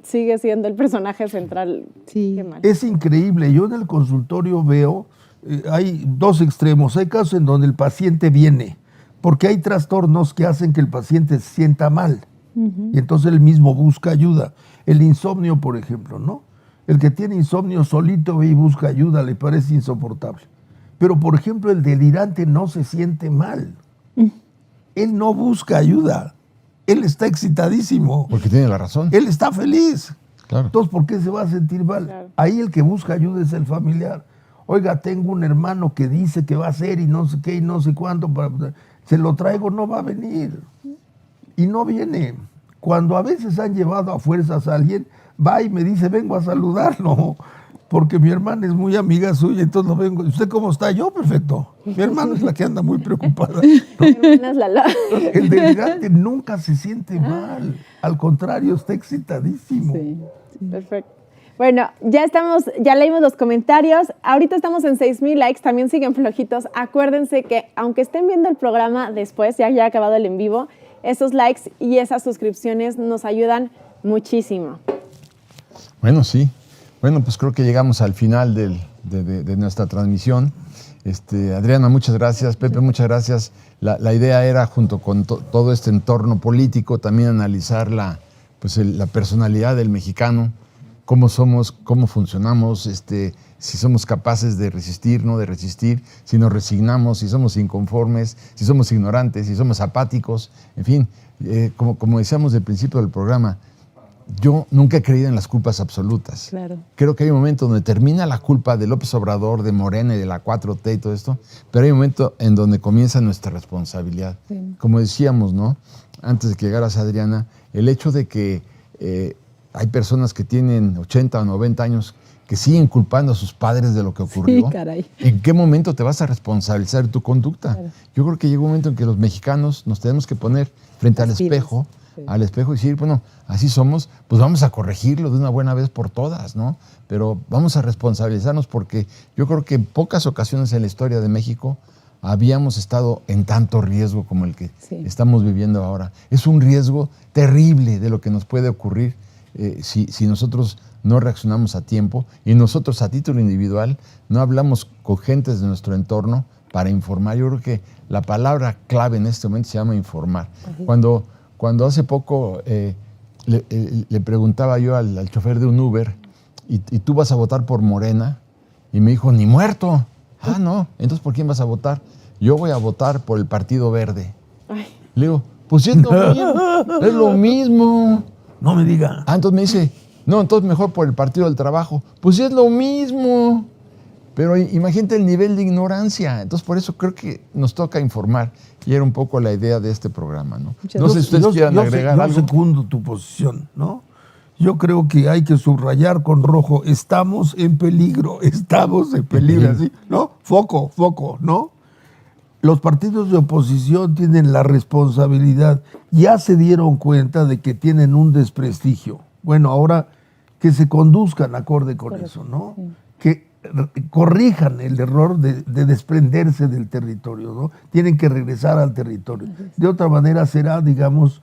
sigue siendo el personaje central. Sí. Qué mal. Es increíble. Yo en el consultorio veo, hay 2 extremos. Hay casos en donde el paciente viene, porque hay trastornos que hacen que el paciente se sienta mal. Y entonces él mismo busca ayuda. El insomnio, por ejemplo, ¿no? El que tiene insomnio solito ve y busca ayuda, le parece insoportable. Pero, por ejemplo, el delirante no se siente mal. Él no busca ayuda. Él está excitadísimo. Porque tiene la razón. Él está feliz. Claro. Entonces, ¿por qué se va a sentir mal? Claro. Ahí el que busca ayuda es el familiar. Oiga, tengo un hermano que dice que va a hacer y no sé qué y no sé cuánto. Se lo traigo, no va a venir. Y no viene. Cuando a veces han llevado a fuerzas a alguien, va y me dice, vengo a saludarlo. porque mi hermana es muy amiga suya, entonces lo vengo. ¿Usted cómo está? Yo, perfecto. Mi hermana es la que anda muy preocupada, ¿no? Mi hermana es la El delirante nunca se siente mal. Al contrario, está excitadísimo. Sí. Perfecto. Bueno, ya leímos los comentarios. Ahorita estamos en 6,000 likes, también siguen flojitos. Acuérdense que aunque estén viendo el programa después, ya ha acabado el en vivo, esos likes y esas suscripciones nos ayudan muchísimo. Bueno, sí. Bueno, pues creo que llegamos al final de nuestra transmisión. Adriana, muchas gracias. Pepe, muchas gracias. La idea era, junto con todo este entorno político, también analizar la personalidad del mexicano, cómo somos, cómo funcionamos, si somos capaces de resistir, no de resistir, si nos resignamos, si somos inconformes, si somos ignorantes, si somos apáticos, en fin, como decíamos al principio del programa, yo nunca he creído en las culpas absolutas. Claro. Creo que hay un momento donde termina la culpa de López Obrador, de Morena y de la 4T y todo esto, pero hay un momento en donde comienza nuestra responsabilidad. Sí. Como decíamos, ¿no? Antes de que llegaras, Adriana, el hecho de que hay personas que tienen 80 o 90 años que siguen culpando a sus padres de lo que ocurrió. Sí, caray. ¿En qué momento te vas a responsabilizar de tu conducta? Claro. Yo creo que llega un momento en que los mexicanos nos tenemos que poner frente al espejo, y decir, bueno, así somos, pues vamos a corregirlo de una buena vez por todas, ¿no? Pero vamos a responsabilizarnos, porque yo creo que en pocas ocasiones en la historia de México habíamos estado en tanto riesgo como el que estamos viviendo ahora. Es un riesgo terrible de lo que nos puede ocurrir si nosotros no reaccionamos a tiempo, y nosotros a título individual no hablamos con gentes de nuestro entorno para informar. Yo creo que la palabra clave en este momento se llama informar. Cuando hace poco le preguntaba yo al chofer de un Uber, ¿y tú vas a votar por Morena? Y me dijo, ni muerto. Ah, no, entonces ¿por quién vas a votar? Yo voy a votar por el Partido Verde. Ay. Le digo, pues es lo mismo, es lo mismo. No me diga. Ah, entonces me dice, no, entonces mejor por el Partido del Trabajo. Pues es lo mismo. Pero imagínate el nivel de ignorancia. Entonces, por eso creo que nos toca informar. Y era un poco la idea de este programa, ¿no? No sé si ustedes quieran agregar algo. Yo secundo tu posición, ¿no? Yo creo que hay que subrayar con rojo, estamos en peligro, así, ¿no? Foco, ¿no? Los partidos de oposición tienen la responsabilidad, ya se dieron cuenta de que tienen un desprestigio. Bueno, ahora que se conduzcan acorde con eso, ¿no? Sí. Que corrijan el error de desprenderse del territorio, ¿no? Tienen que regresar al territorio. De otra manera será, digamos,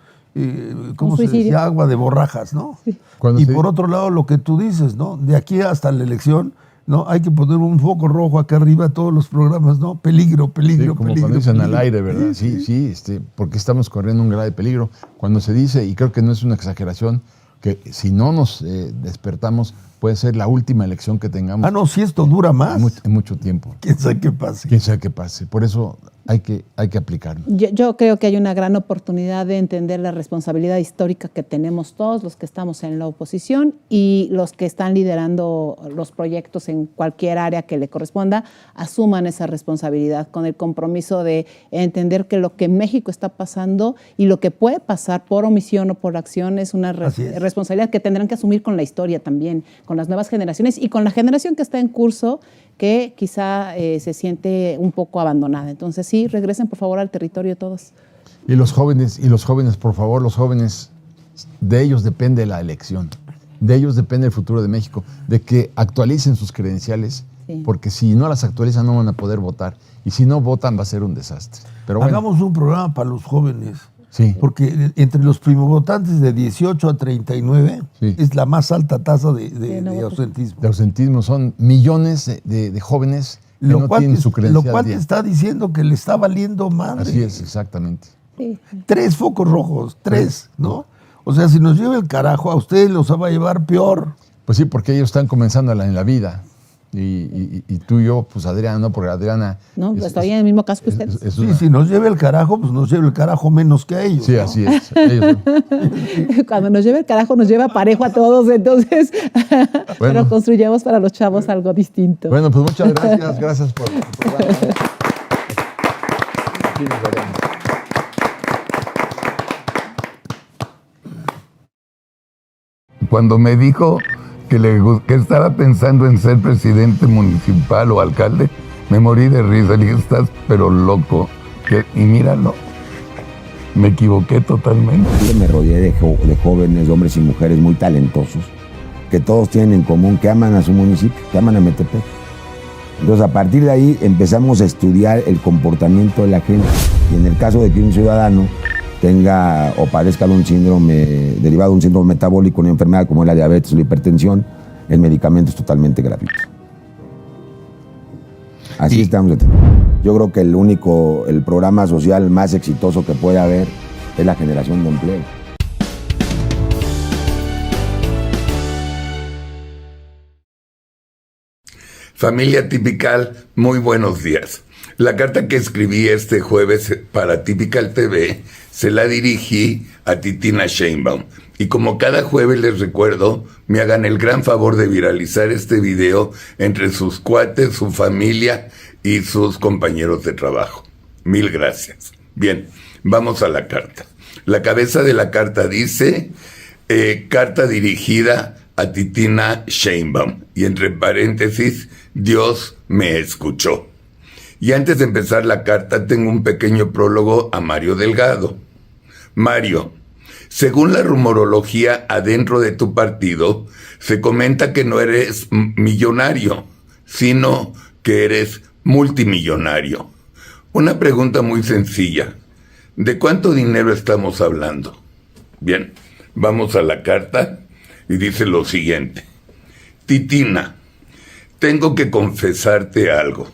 ¿cómo se decía? Agua de borrajas, ¿no? Sí. Y por otro lado, lo que tú dices, ¿no? De aquí hasta la elección, ¿no? Hay que poner un foco rojo acá arriba a todos los programas, ¿no? Peligro, como cuando dicen al aire, ¿verdad? Sí, porque estamos corriendo un grave peligro. Cuando se dice, y creo que no es una exageración, que si no nos despertamos, puede ser la última elección que tengamos. Ah, no, si esto dura más. En mucho tiempo. ¿Quién sabe qué pase? ¿Quién sabe qué pase? Por eso hay que aplicarlo. Yo creo que hay una gran oportunidad de entender la responsabilidad histórica que tenemos todos los que estamos en la oposición y los que están liderando los proyectos en cualquier área que le corresponda, asuman esa responsabilidad con el compromiso de entender que lo que México está pasando y lo que puede pasar por omisión o por acción es una responsabilidad que tendrán que asumir con la historia también, con las nuevas generaciones y con la generación que está en curso, que quizá se siente un poco abandonada. Entonces sí, regresen por favor al territorio todos. Y los jóvenes, por favor, los jóvenes, de ellos depende la elección, de ellos depende el futuro de México, de que actualicen sus credenciales, porque si no las actualizan no van a poder votar, y si no votan va a ser un desastre. Pero bueno. Hagamos un programa para los jóvenes. Sí. Porque entre los primovotantes de 18 a 39 es la más alta tasa de ausentismo. De ausentismo, son millones de jóvenes que no tienen su credencial. Lo cual te está diciendo que le está valiendo madre. Así es, exactamente. Sí. 3 focos rojos, 3, ¿no? O sea, si nos lleva el carajo, a ustedes los va a llevar peor. Pues sí, porque ellos están comenzando en la vida. Y tú y yo, pues Adriana, no, porque Adriana... No, estoy en el mismo caso que ustedes. Si nos lleva el carajo, pues nos lleva el carajo menos que a ellos. Sí, ¿no? Así es. Ellos Cuando nos lleva el carajo, nos lleva parejo a todos, entonces... Bueno. Pero construyamos para los chavos algo distinto. Bueno, pues muchas gracias por el programa. Cuando me dijo que estaba pensando en ser presidente municipal o alcalde, me morí de risa. Le dije, estás pero loco. Y míralo, me equivoqué totalmente. Me rodeé de jóvenes, hombres y mujeres muy talentosos, que todos tienen en común que aman a su municipio, que aman a Metepec. Entonces, a partir de ahí empezamos a estudiar el comportamiento de la gente. Y en el caso de que un ciudadano tenga o padezca de un síndrome derivado de un síndrome metabólico, una enfermedad como la diabetes o la hipertensión, el medicamento es totalmente gratuito. Así estamos. Yo creo que el programa social más exitoso que puede haber es la generación de empleo. Familia Tipical, muy buenos días. La carta que escribí este jueves para Tipical TV se la dirigí a Titina Sheinbaum. Y como cada jueves les recuerdo, me hagan el gran favor de viralizar este video entre sus cuates, su familia y sus compañeros de trabajo. Mil gracias. Bien, vamos a la carta. La cabeza de la carta dice, carta dirigida a Titina Sheinbaum. Y entre paréntesis, Dios me escuchó. Y antes de empezar la carta, tengo un pequeño prólogo a Mario Delgado. Mario, según la rumorología adentro de tu partido, se comenta que no eres millonario, sino que eres multimillonario. Una pregunta muy sencilla. ¿De cuánto dinero estamos hablando? Bien, vamos a la carta y dice lo siguiente. Titina, tengo que confesarte algo.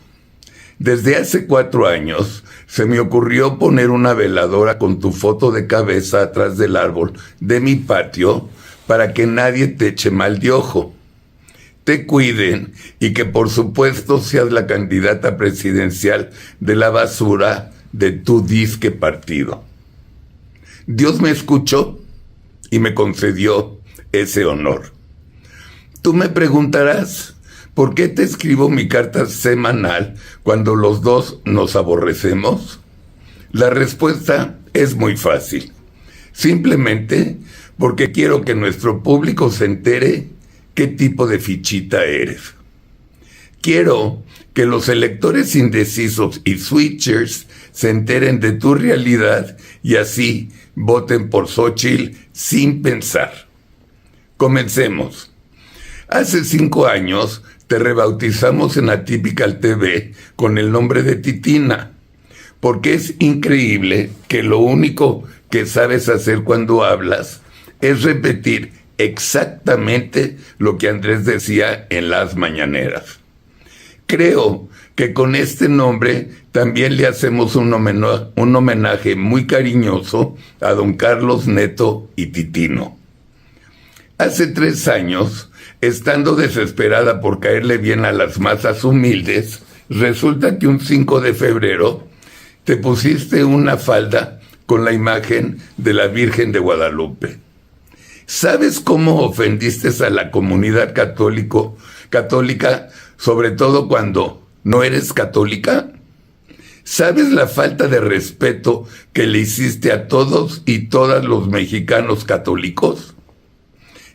Desde hace 4 años se me ocurrió poner una veladora con tu foto de cabeza atrás del árbol de mi patio para que nadie te eche mal de ojo, te cuiden y que por supuesto seas la candidata presidencial de la basura de tu disque partido. Dios me escuchó y me concedió ese honor. Tú me preguntarás, ¿por qué te escribo mi carta semanal cuando los dos nos aborrecemos? La respuesta es muy fácil. Simplemente porque quiero que nuestro público se entere qué tipo de fichita eres. Quiero que los electores indecisos y switchers se enteren de tu realidad y así voten por Xóchitl sin pensar. Comencemos. Hace 5 años te rebautizamos en Atypical TV con el nombre de Titina, porque es increíble que lo único que sabes hacer cuando hablas es repetir exactamente lo que Andrés decía en las mañaneras. Creo que con este nombre también le hacemos un homenaje muy cariñoso a don Carlos Neto y Titino. Hace 3 años, estando desesperada por caerle bien a las masas humildes, resulta que un 5 de febrero te pusiste una falda con la imagen de la Virgen de Guadalupe. ¿Sabes cómo ofendiste a la comunidad católica, sobre todo cuando no eres católica? ¿Sabes la falta de respeto que le hiciste a todos y todas los mexicanos católicos?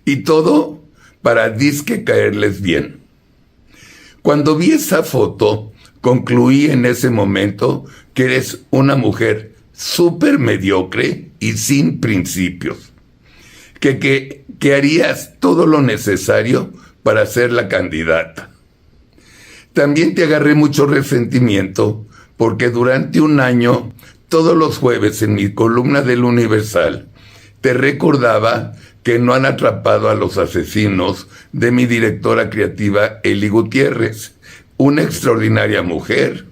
Y todo para disque caerles bien. Cuando vi esa foto, concluí en ese momento que eres una mujer súper mediocre y sin principios. Que harías todo lo necesario para ser la candidata. También te agarré mucho resentimiento porque durante un año, todos los jueves en mi columna del Universal, te recordaba que no han atrapado a los asesinos de mi directora creativa Eli Gutiérrez, una extraordinaria mujer,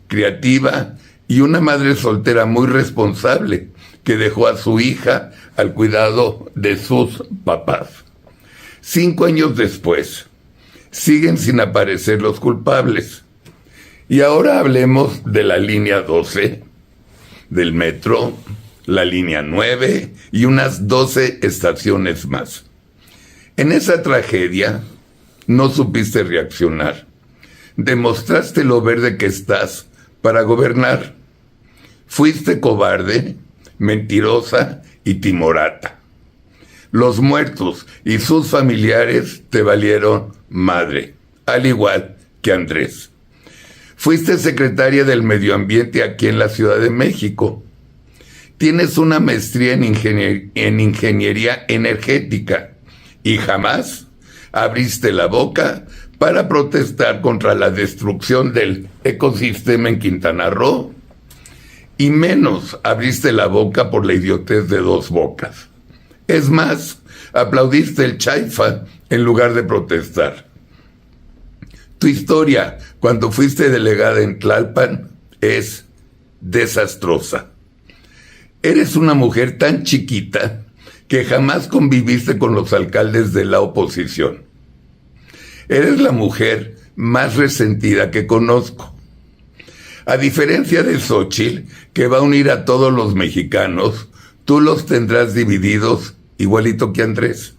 creativa y una madre soltera muy responsable que dejó a su hija al cuidado de sus papás. 5 años después, siguen sin aparecer los culpables. Y ahora hablemos de la línea 12 del metro, la línea 9 y unas 12 estaciones más. En esa tragedia no supiste reaccionar. Demostraste lo verde que estás para gobernar. Fuiste cobarde, mentirosa y timorata. Los muertos y sus familiares te valieron madre, al igual que Andrés. Fuiste secretaria del Medio Ambiente aquí en la Ciudad de México. Tienes una maestría en ingeniería energética y jamás abriste la boca para protestar contra la destrucción del ecosistema en Quintana Roo, y menos abriste la boca por la idiotez de Dos Bocas. Es más, aplaudiste el Chaifa en lugar de protestar. Tu historia, cuando fuiste delegada en Tlalpan, es desastrosa. Eres una mujer tan chiquita que jamás conviviste con los alcaldes de la oposición. Eres la mujer más resentida que conozco. A diferencia de Xóchitl, que va a unir a todos los mexicanos, tú los tendrás divididos igualito que Andrés.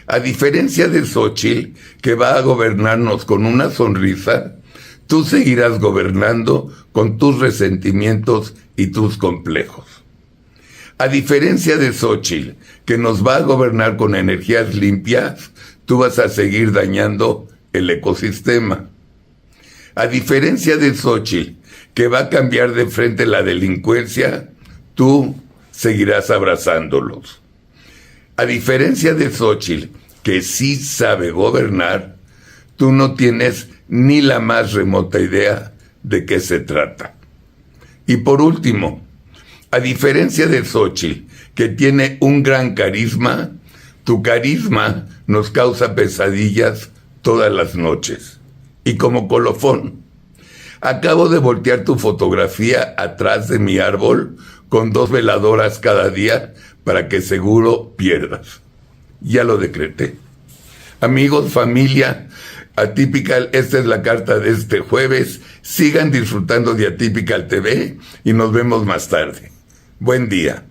A diferencia de Xóchitl, que va a gobernarnos con una sonrisa, tú seguirás gobernando con tus resentimientos y tus complejos. A diferencia de Xóchitl, que nos va a gobernar con energías limpias, tú vas a seguir dañando el ecosistema. A diferencia de Xóchitl, que va a cambiar de frente la delincuencia, tú seguirás abrazándolos. A diferencia de Xóchitl, que sí sabe gobernar, tú no tienes ni la más remota idea de qué se trata. Y por último, a diferencia de Xóchitl, que tiene un gran carisma, tu carisma nos causa pesadillas todas las noches. Y como colofón, acabo de voltear tu fotografía atrás de mi árbol con 2 veladoras cada día para que seguro pierdas. Ya lo decreté. Amigos, familia, Atypical, esta es la carta de este jueves. Sigan disfrutando de Atypical TV y nos vemos más tarde. Buen día.